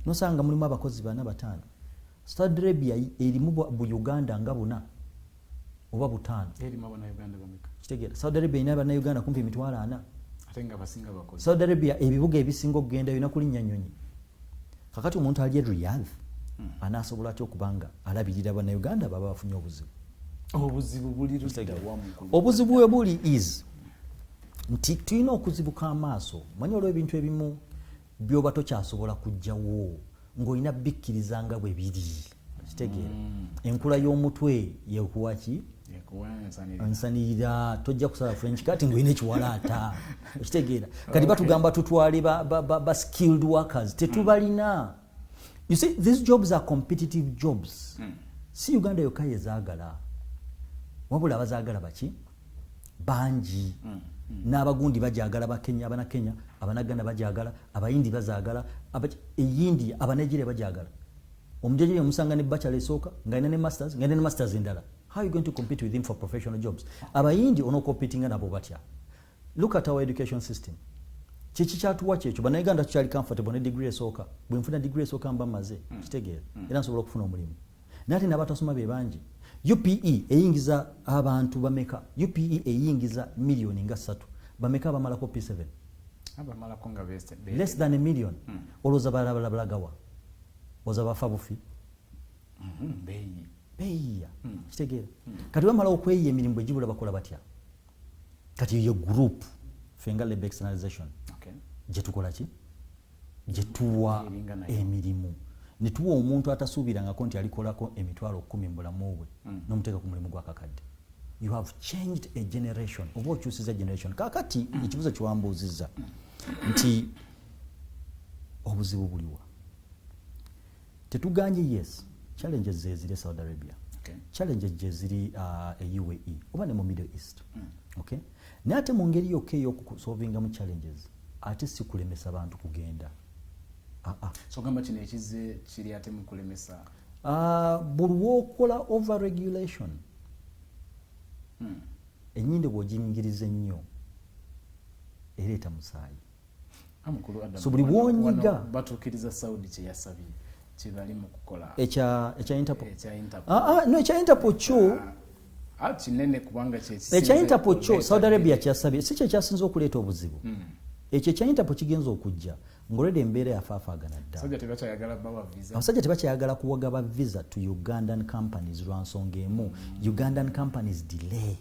Nosanga mulimu abakozi 4-5. Saudi Arabia erimu Uganda nga 4 oba 5. Erimu abannaUganda bameka. Kitegeera? Saudi Arabia ina abannaUganda kumpi 400. Ate nga basinga bakozi. Saudi Arabia ebibuga ebisinga okugenda bina kulinnya nnyonyi. Kakati omuntu ali e Riyadh anaasobola atya okubanga alabirira abannaUganda baba bafunye obuzibu. Obuzibu buli ludda wamu. Obuzibu we buli is nti tulina okuzibuka amaaso. Manyi olwo ebintu ebimu byoba tokyasobola kujjawo ng'olina bikkirizanga bwe biri. Kitegeera? Enkula y'omutwe yekuwaki? Ensanirira. Tojja kusala French kati ng'olina ekiwalaata. Kitegeera? Kati batugamba tutwale ba skilled workers. Tetubalina. You see, these jobs are competitive jobs. Si Uganda yokka yezaagala. Wabula abazaagala baki? Bangi. N'abagundi bajaagala Bakenya, Abanakenya, Abanaganda bajaagala, Abayindi bazaagala, Eyindi, Abanegeria bajaagala. Omujeje omusanga ne bachelor esooka, ng'alina ne masters, ng'alina ne masters endala. How are you going to compete with him for professional jobs? Abayindi ono competing nabo batya. Look at our education system. Kiki kyatuwa kyekyo bannayuganda tukyali comfortable ne degree esooka. Bwe nfuna degree esooka mba maze. Kitegeera? Era nsobola okufuna omulimu. Nate n'abatasoma be bangi. UPE eyingiza abantu bameka. UPE eyingiza millioni nga 3. Bameka abamalako P7. Abamalako nga beste. Less than a million. Olowooza balagawa. Oza bafa bufi. Beeyiya. Kitegeera? Kati bamala okweyiya emirimu bwe gibula bakola batya. Kati yo group fenga labor externalization. Gye tukola ki? Gye tuwa emirimu. Nituwa omuntu atasuubirangako nti alikolako emitwalo 10 mu bulamu bwe n'omuteeka ku mulimu gw'akakadde. You have changed a generation. Oba okyusiza generation. Kakati ekibuzo kiwambuuzizza nti obuzibu buliwa. Tetuganye yes. Challenges zeziri Saudi Arabia. Challenges jeziri UAE. Oba ne mu Middle East. Okay? Naye ate mu ngeri yokka ey'okusolvingamu challenges ate si kulemesa bantu kugenda. So gamba kino ekize kiri ate mu kulemesa. Buli w'okola over regulation. Ennyinde bw'ogiyingiriza ennyo ereeta musaayi. So buli bw'onyiga batuukiriza Saudi kye yasabye kibali mu kukola. Ekya Interpol. No, ekya Interpol kyo kinene kubanga ekya Interpol kyo Saudi Arabia kyasabye si kye kyasinza okuleeta obuzibu. Ekyo ekya Interpol kigenza okujja ng'olwedde embeera yafaafagana dda. Abasajja tebakyayagala kuwagaba visa to Ugandan companies lwa nsonga emu. Ugandan companies delay.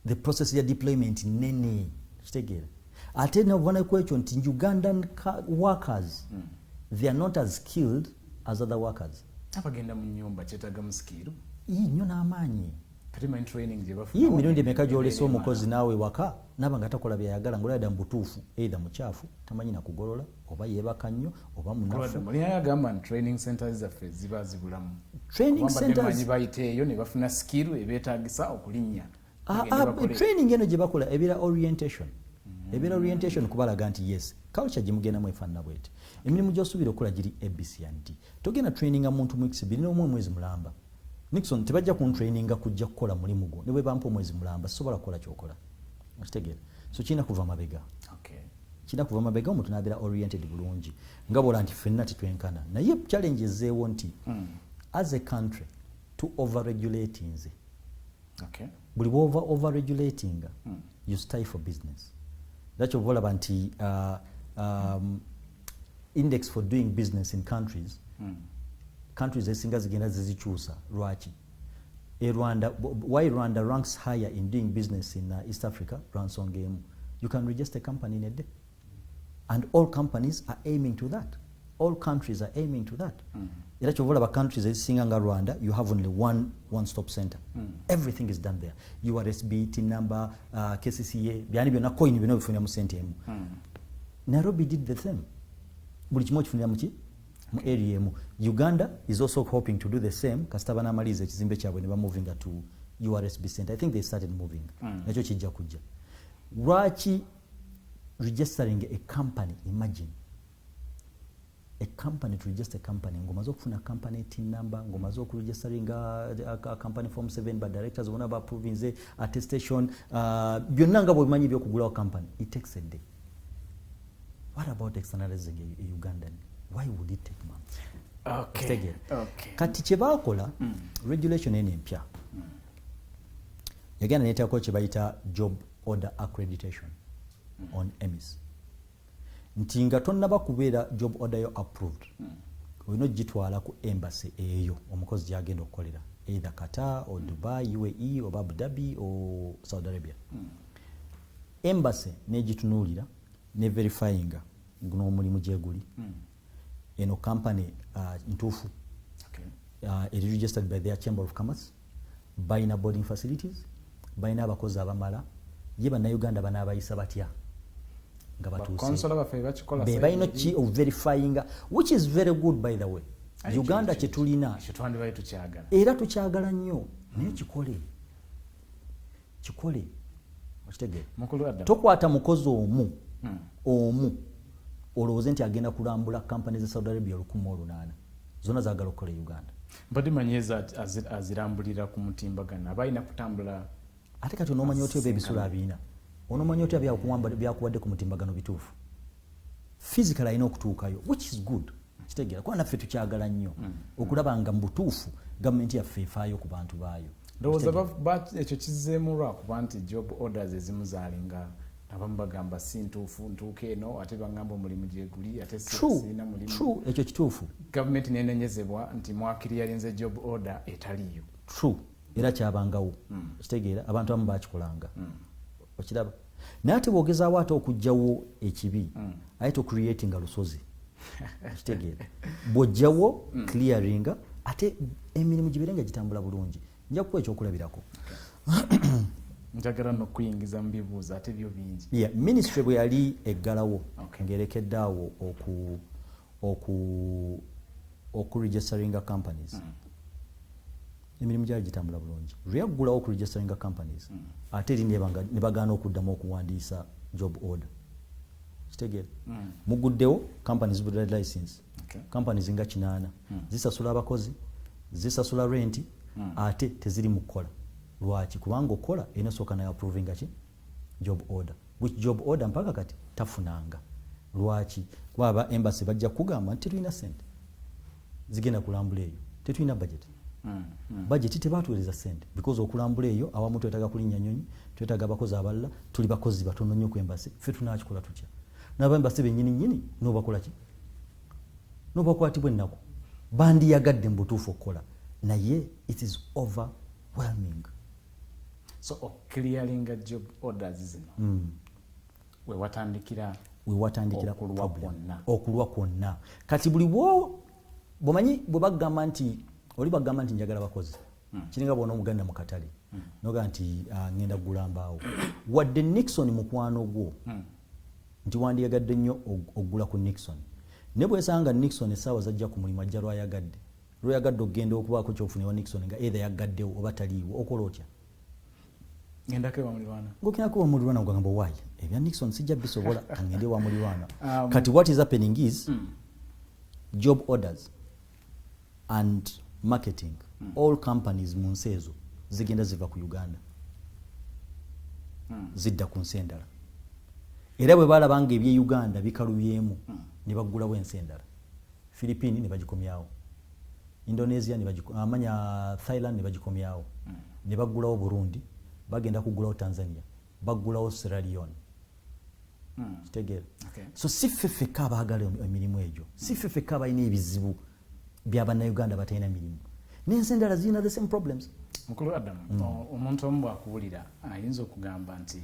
The process ya deployment nene. Kitegeera? Ate n'obuvananyizibwa kwekyo nti Ugandan workers they are not as skilled as other workers. Abagenda mu nnyumba kyetaaga mu skill. Nnyo n'amaanyi. Kati training gye bafuna. Emirundi emeka gy'olesa omukozi naawe waka nabanga takola byayagala ngolada mbutuufu either mukyafu tamanyi nakugolola oba yeebaka nnyo oba munafu. Muli agamba training centers zaffe ziba zibulamu. Training centers bayiteeyo ne bafuna skill ebeetaagisa okulinnya. Training eno gye bakola ebeera orientation. Ebeera orientation kubalaga nti yes culture gye mugendamu efaanana bweti. Emirimu gy'osuubira okukola giri ABCD. Togenda traininga muntu mu X2 n'omwezi mulamba. Nixon tebajja kuntraininga kujja kukola mulimu gwo ne bwe bampa omwezi mulamba sobola kukola kyokola. Okitegeera. So kina kuva mabega. Okay. Kina kuva mabega omuntu n'abeera oriented bulungi. Nga bwola nti ffenna tetwenkana. Naye challenge ezeewo nti as a country to overregulate nze. Okay. Buli bw'ova overregulating you stifle business. That's what olaba nti index for doing business in countries countries ezisinga zigenda zizikyusa lwaki why Rwanda ranks higher in doing business in East Africa nsonga emu. You can register a company in a day and all companies are aiming to that. All countries are aiming to that. Era kyova olaba countries ezisinga nga Rwanda you have only one stop center. Everything is done there. URSB, TIN number, KCCA byani byonna coin bino bifunira mu sente emu. Nairobi did the same. Buli kimu kifunira mu ki mu area emu. Uganda is also hoping to do the same kasita banamaliza ekizimbe kyabwe ne ba moving to URSB center. I think they started moving. Nakyo kijja kujja. Lwaki registering a company, imagine a company to register a company ngomaze okufuna company TIN number ngomaze okuregisteringa a company form 7 by directors bona ba province attestation byonna nga bwe manyi byokugulawo company it takes a day. What about externalizing a Ugandan? Why would it take months? Okay. Kati kye bakola regulation eno empya yagenda neteekako kye bayita job order accreditation on EMIS. Nti nga tonnaba kubeera job order yo approved olina ogitwala ku embassy eyo omukozi gyagenda okukolera either Qatar or Dubai, UAE or Abu Dhabi or Saudi Arabia. Embassy negitunuulira ne verifying guno omulimu gyeguli eno company ntuufu it is registered by their Chamber of Commerce, balina boarding facilities, balina abakozi abamala, ye bannaUganda banaabayisa batya nga batuuse bebalina ki of verifying which is very good by the way. Uganda kyetulina era tukyagala nnyo naye kikole okitegeera tokwata mukozi omu olowooze nti agenda kulambula kampani za Saudi Arabia 1800 zonna zaagala okukola Uganda. Mbadde manyeeza azirambulira ku mutimbagano abalina kutambula ate kati onomanya otya ebisula abiina onomanya otya byakuwadde ku mutimbagano bituufu physical alina okutuukayo which is good kitegeera kuba naffe tukyagala nnyo okulaba nga mu butuufu gavumenti yaffe efaayo ku bantu baayo. Ndowooza ekyo kizzeemu lwakuba nti job orders ezimu zaalinga abamu bagamba si ntuufu ntuuke eno ate bangamba omulimu gyeguli ate sina mulimu. True, ekyo kituufu. Gavumenti nenenyezebwa nti mwakiri yalinze job order etaliyo. True, era kyabangawo kitegeera abantu abamu bakikolanga okiraba naye ate bwogezaawo ate okugjawo ekibi ayite ocreatinga lusozi kitegeera bw'ojjawo clearinga ate emirimu gibeerenga gitambula bulungi. Nja kukuwa ekyokulabirako. Njagala n'okuyingiza mu bibuuzo ate byo bingi. Ministry bwe yali eggalawo ng'erekedde awo okuregisteringa companies emirimu gyali gitambula bulungi. Lweyaggulawo okuregisteringa companies ate eri ne bagaana okuddamu okuwandiisa job order kitegeera muguddewo companies with license companies nga 8 zisasula abakozi zisasula renti ate teziri mu kukola. Lwaki? Kubanga okola enosooka nayo approvinga ki job order which job order mpaka kati tafunanga. Lwaki? Kuba embassy bajja kugamba nti tulina sente zigenda kulambula eyo tetulina budget. Budget tebatuweereza sente because okulambula eyo awamu twetaaga kulinnya nyonyi twetaaga abakozi abalala tuli bakozi batono nnyo ku embassy ffe tunakikola tutya n'aba embassy bennyini n'obakola ki n'obakwatibwa ennaku bandiyagadde mu butuufu okukola naye it is overwhelming. So clearing job orders zino we watandikira okulwa kwonna kati buli bwomanyi bwe bagamba nti oli bagamba nti njagala bakozi kiringa bona omuganda mu katale noga nti ngenda kugula mbaawo wadde Nixon mukwano gwo nti wandiyagadde nnyo okugula ku Nixon ne bwesanga Nixon essaawa zajja ku mulimu ajja lwayagadde okugenda okubaako kyofunibwa Nixon nga either yagaddewo oba taliiwo okola otya ngendako ewa mulirwana ngokinaako wa mulirwana ogamba why ebya Nixon sijja bisobola ngende wa mulirwana kati what is happening is job orders and marketing all companies mu nsi ezo zigenda ziva ku Uganda zidda ku nsi endala era bwe balabanga ebye Uganda bikalubyemu ne baggulawo ensi endala Philippine ne bagikomyawo Indonesia ne amanya Thailand ne bagikomyawo ne baggulawo Burundi bagenda kugulawo Tanzania baggulawo Sierra Leone kitegere so si ffeffeka abaagala emirimu egyo si ffeffeka abalina ebizibu by'abannauganda batalina mirimu n'ensi endala zirina the same problems. Mukulu Adam, omuntu omu bw'akuwulira ayinza okugamba nti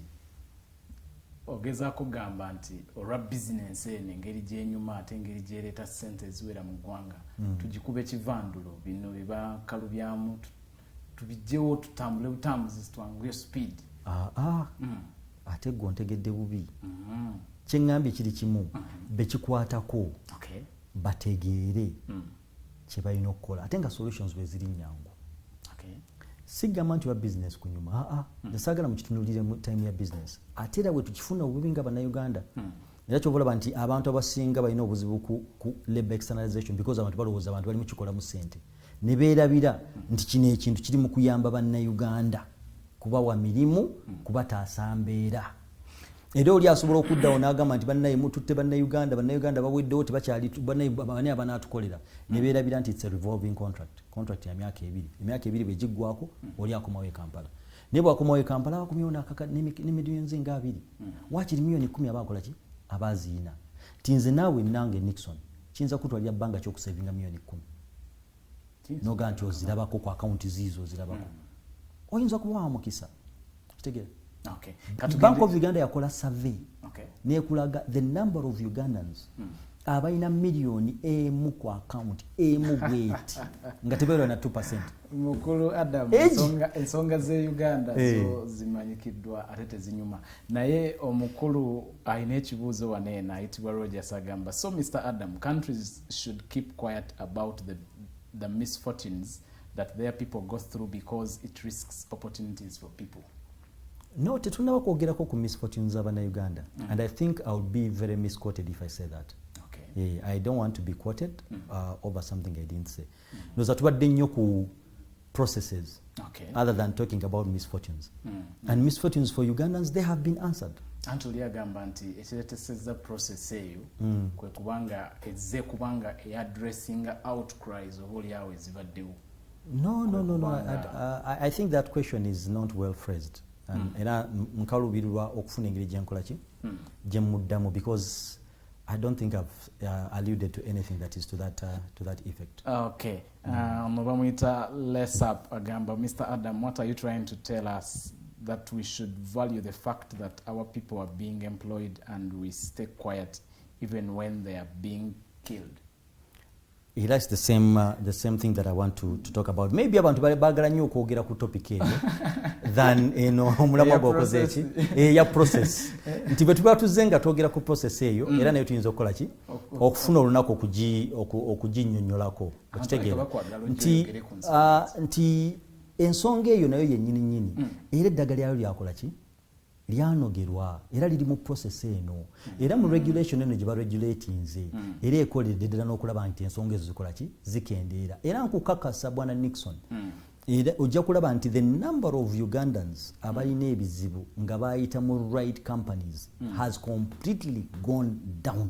ogezaako kugamba nti olwa bizinensi eno engeri gy'enyuma ate engeri gy'ereeta ssente eziwera mu ggwanga tugikube kivandulo bino byebakalubyamu tubijjewo tutambule butambuzi zitwangule speed. Ate gwe ontegedde bubi kye ŋŋambye kiri kimu bekikwatako bategeere kye balina okukola ate nga solutions bwe ziri nnyangu. Sigamba nti wa business kunyuma nesaagala mukitunulire mu time ya business ate era bwe tukifuna obubi nga bannayuganda era kyobalaba nti abantu abasinga balina obuzibu ku labor externalization because abantu balowooza abantu bali mukikolamu ssente ne beerabira nti kino ekintu kiri mu kuyamba bannayuganda kubawa mirimu kubataasa mbeera era oli asobola okuddawo n'agamba nti bannaye mututte bannayuganda baweddewo tebakyali bani abanaatukolera ne beerabira nti it's a revolving contract ya myaka ebiri bwegiggwako oli akomawo e Kampala naye bwakomawo e Kampala bakomyewo n'emiliyoni nga 2 wakiri miliyoni 10 abakola ki abaziina ti nze naawe nange Nixon kiyinza kutwalira bbanga ky'okusavinga miliyoni 10 noga nti ozirabako ku akawunti ziizo ozirabako oyinza kubawa mukisa kitegere. Bank of Uganda yakola survey nekulaga the number of Ugandans abalina miliyoni emu ku account emu bweti nga tebeerwa na 2%. Mukulu Adam, ensonga ze Uganda zo zimanyikiddwa ate tezinyuma naye omukulu alina ekibuuzo waneena ayitibwa Rogers agamba so Mr. Adam, countries should keep quiet about the misfortunes that their people go through because it risks opportunities for people. No, tetunaba kwogerako ku misfortunes z'abannayuganda and I think I would be very misquoted if I say that. I don't want to be quoted over something I didn't say. Noza tubadde nnyo ku processes other than talking about misfortunes. And misfortunes for Ugandans, they have been answered. Antoli agamba nti ekireetesezza process eyo kwe kubanga ezze kubanga addressinga outcries oba oliawo ezibaddewo. No. I think that question is not well phrased. Era nkalubirirwa okufuna engeri gyenkola ki gyemmuddamu because I don't think I've alluded to anything that is to that effect. Okay. Bamuyita less up agamba Mr. Adam, what are you trying to tell us that we should value the fact that our people are being employed and we stay quiet even when they are being killed? That's the same thing that I want to talk about. Maybe abantu bagala nnyo okwogera ku topic eyo than omulamu gwokoze eki ya process nti bwe tuba tuzenga twogera ku process eyo era nayo tuyinza okukola ki okufuna olunaku okuginnyonnyolako okitegeera nti ensonga eyo nayo yennyini era eddagala lyayo lyakola ki lyanogerwa era liri mu process eno era mu regulation eno gye baregulatinze era ekoledde ddala n'okulaba nti ensonga ezo zikola ki zikendeera era nkukakasa bwana Nixon era ojja kulaba nti the number of Ugandans abalina ebizibu nga bayita mu right companies has completely gone down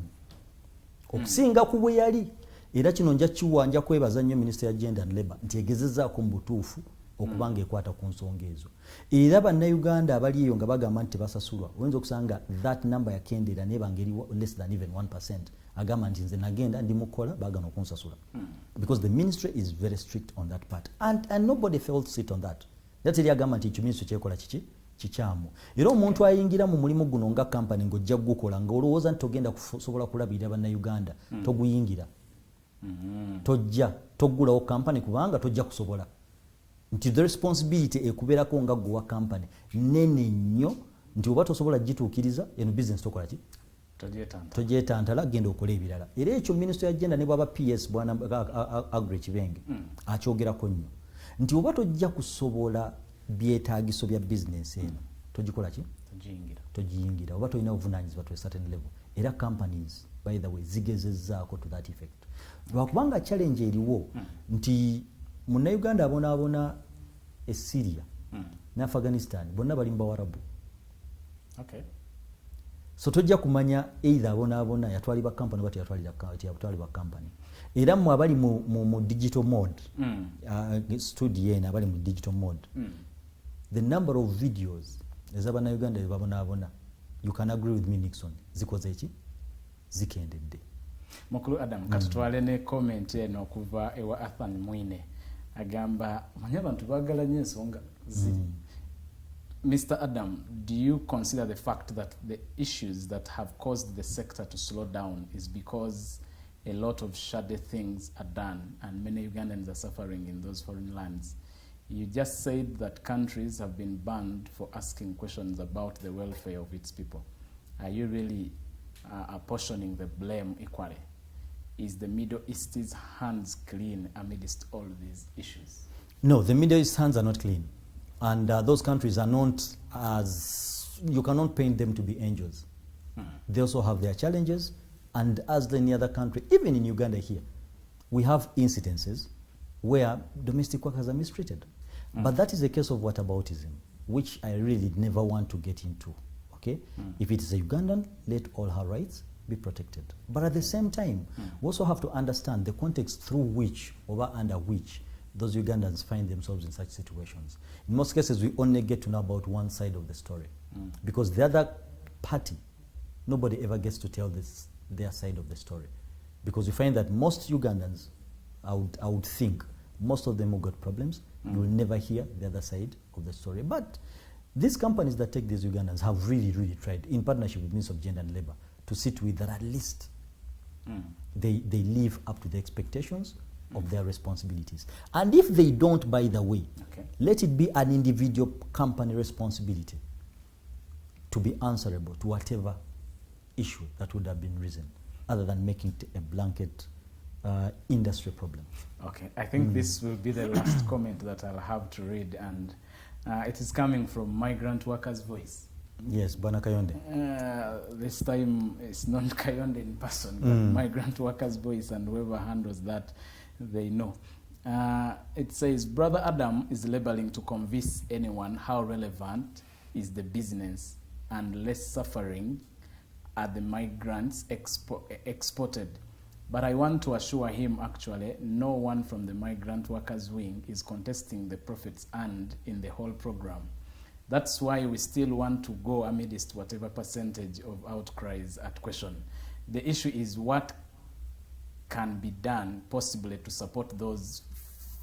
okusinga ku bwe yali era kino nja kwebaza nnyo Minister ya Gender and Labour nti egezezzaako mu butuufu okubanga ekwata ku nsonga ezo era bannayuganda abali eyo nga bagamba nti basasulwa oyinza okusanga that number yakendeera nebanga eri less than even 1%. Agamba nti nze nagenda ndi mukola bagana okunsasula because the ministry is very strict on that part and nobody felt sit on that. That's eri agamba nti ekyo ministry kyekola kikyamu era omuntu ayingira mu mulimu guno nga company ng'ojja gukola ng'olowooza nti togenda kusobola kulabirira bannayuganda toguyingira tojja toggulawo company kubanga tojja kusobola nti the responsibility ekubeerako nga gwe wa company nene nnyo nti oba tosobola gituukiriza eno business tokola ki togyetantala genda okola ebirala era ekyo minisita ya genda ne bwaba PS bwana Agre Kibenge akyogerako nnyo nti oba tojja kusobola byetaagiso bya business eno togikola ki togiyingira oba tolina obuvunaanyizibwa to a certain level era companies by the way zigezezzaako to that effect lwakubanga challenge eriwo nti munnayuganda abonaabona e Syria ne Afghanistan bonna bali mu Bawarabu. So tojja kumanya either abonaabona yatwalibwa company oba teyatwalibwa company era mmwe abali mu digital mode studio eno abali mu digital mode the number of videos ez'abannayuganda bebabonaabona you can agree with me Nixon zikoze eki zikendedde. Mukulu Adam katutwale ne comment eno okuva ewa Athan Mwine agamba manya abantu baagala nnyo ensonga ziri. Mr. Adam, do you consider the fact that the issues that have caused the sector to slow down is because a lot of shady things are done and many Ugandans are suffering in those foreign lands? You just said that countries have been banned for asking questions about the welfare of its people. Are you really apportioning the blame equally? Is the Middle East's hands clean amidst all these issues? No, the Middle East hands are not clean. And those countries are not as, you cannot paint them to be angels. They also have their challenges. And as any other country, even in Uganda here, we have incidences where domestic workers are mistreated. But that is a case of whataboutism, which I really never want to get into. Okay? If it is a Ugandan, let all her rights be protected. But at the same time, we also have to understand the context through which, or under which, those Ugandans find themselves in such situations. In most cases, we only get to know about one side of the story. Because the other party, nobody ever gets to tell their side of the story. Because we find that most Ugandans, I would think, most of them who got problems, you will never hear the other side of the story. But these companies that take these Ugandans have really, really tried, in partnership with Ministry of Gender and Labour, to sit with that at least they live up to the expectations of their responsibilities. And if they don't, by the way, let it be an individual company responsibility to be answerable to whatever issue that would have been risen, other than making it a blanket industry problem. Okay, I think this will be the last comment that I'll have to read, and it is coming from migrant workers' voice. Yes, Bwana Kayonde. This time it's not Kayonde in person, but migrant workers' voice, and whoever handles that, they know. It says, Brother Adam is labeling to convince anyone how relevant is the business and less suffering are the migrants exported. But I want to assure him, actually, no one from the migrant workers wing is contesting the profits earned in the whole program. That's why we still want to go amidst whatever percentage of outcries at question. The issue is what can be done possibly to support those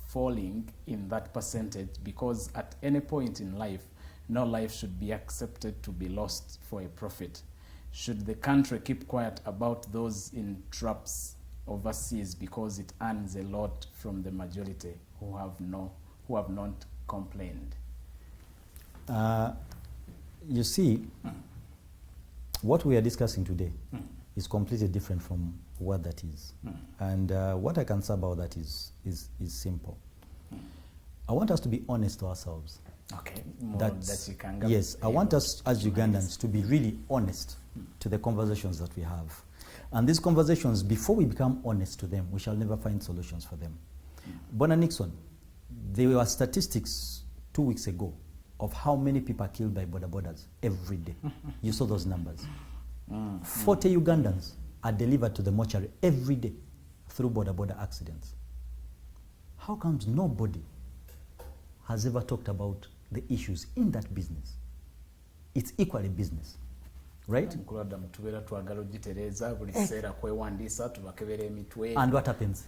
falling in that percentage, because at any point in life, no life should be accepted to be lost for a profit. Should the country keep quiet about those in traps overseas because it earns a lot from the majority who have not complained? You see, what we are discussing today is completely different from what that is. And what I can say about that is simple. I want us to be honest to ourselves. Okay, that you can get. Yes, I want us as Ugandans to be really honest to the conversations that we have. And these conversations, before we become honest to them, we shall never find solutions for them. Bona Nixon, there were statistics 2 weeks ago of how many people are killed by border borders every day. You saw those numbers. 40 Ugandans are delivered to the mortuary every day through border accidents. How comes nobody has ever talked about the issues in that business? It's equally business, right? And what happens?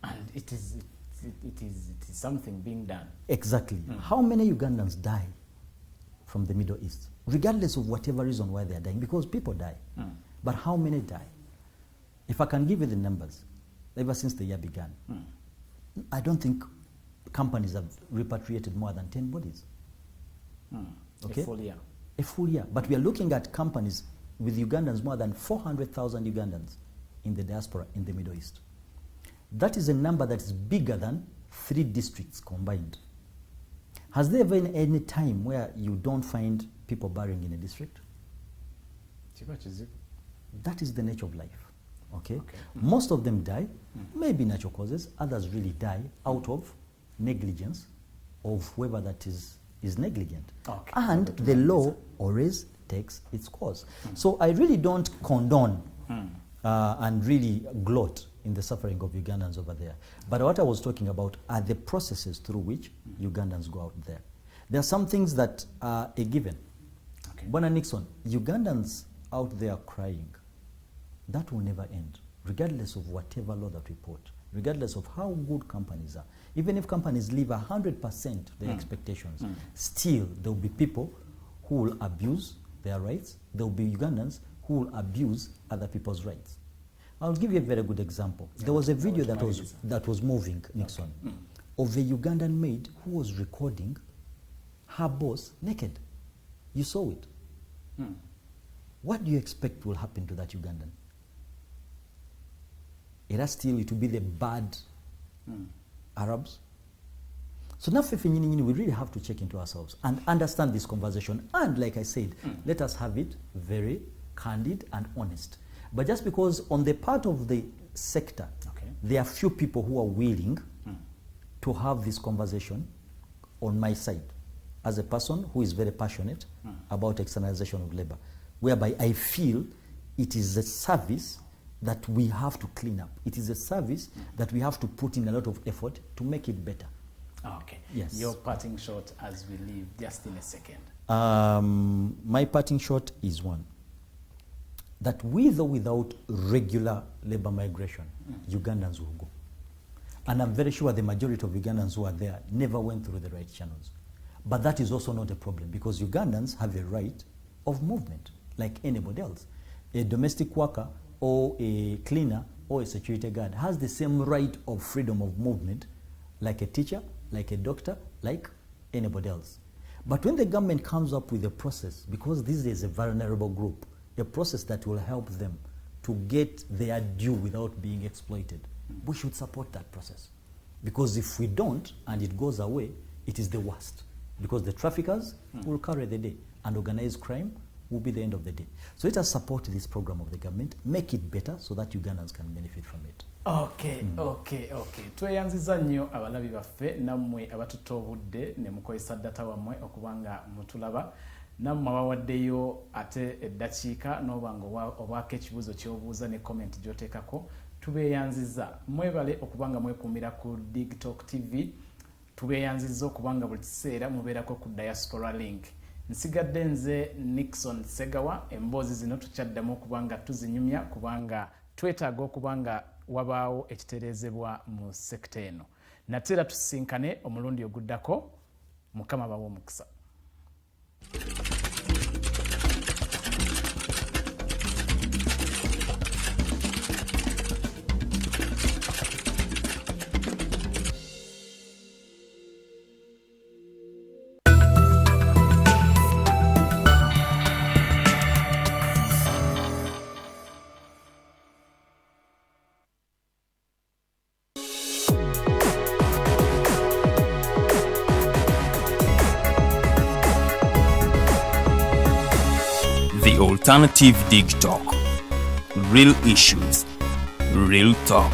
And it is something being done. Exactly. How many Ugandans die from the Middle East, regardless of whatever reason why they are dying? Because people die. But how many die? If I can give you the numbers, ever since the year began, I don't think companies have repatriated more than 10 bodies. Okay? A full year. A full year. But we are looking at companies with Ugandans, more than 400,000 Ugandans in the diaspora in the Middle East. That is a number that is bigger than 3 districts combined. Has there been any time where you don't find people burying in a district? That is the nature of life. Okay? Most of them die, maybe natural causes, others really die out of negligence of whoever that is negligent. And the law always takes its course. So I really don't condone and really gloat in the suffering of Ugandans over there. But what I was talking about are the processes through which Ugandans go out there. There are some things that are a given. Bwana Nixon, Ugandans out there crying, that will never end, regardless of whatever law that we put, regardless of how good companies are. Even if companies live 100% their expectations, still there will be people who will abuse their rights. There will be Ugandans who will abuse other people's rights. I'll give you a very good example. There was a video that was moving, Nixon, of a Ugandan maid who was recording her boss naked. You saw it. What do you expect will happen to that Ugandan? It will be the bad Arabs. So now we really have to check into ourselves and understand this conversation. And like I said, let us have it very candid and honest. But just because on the part of the sector, there are few people who are willing to have this conversation on my side, as a person who is very passionate about externalization of labor, whereby I feel it is a service that we have to clean up. It is a service that we have to put in a lot of effort to make it better. Okay. Yes. Your parting shot as we leave, just in a second. My parting shot is one. That with or without regular labor migration, Ugandans will go. And I'm very sure the majority of Ugandans who are there never went through the right channels. But that is also not a problem, because Ugandans have a right of movement like anybody else. A domestic worker or a cleaner or a security guard has the same right of freedom of movement like a teacher, like a doctor, like anybody else. But when the government comes up with a process, because this is a vulnerable group, a process that will help them to get their due without being exploited, we should support that process. Because if we don't and it goes away, it is the worst. Because the traffickers will carry the day and organized crime will be the end of the day. So let us support this program of the government, make it better so that Ugandans can benefit from it. Okay. Tweyanziza nnyo abalabi baffe nammwe abatutobudde ne mukozesa data wammwe okubanga mutulaba. Nammwe abawaddeyo ate eddakiika n'obanga obwako ekibuuzo ky'obuuza ne comment gy'oteekako. Tubeeyanziza. Mwebale okubanga mwekuumira ku Digitalk TV. Tubeeyanziza okubanga buli kiseera mubeerako ku Diaspora Link. Nsigadde nze Nixon Segawa, emboozi zino tukyaddamu okubanga tuzinyumya kubanga twetaaga okubanga wabaawo ekitereezebwa mu sekita eno. Nateera tusisinkane omulundi oguddako. Mukama bawe omukisa. The Alternative Digitalk. Real issues, real talk.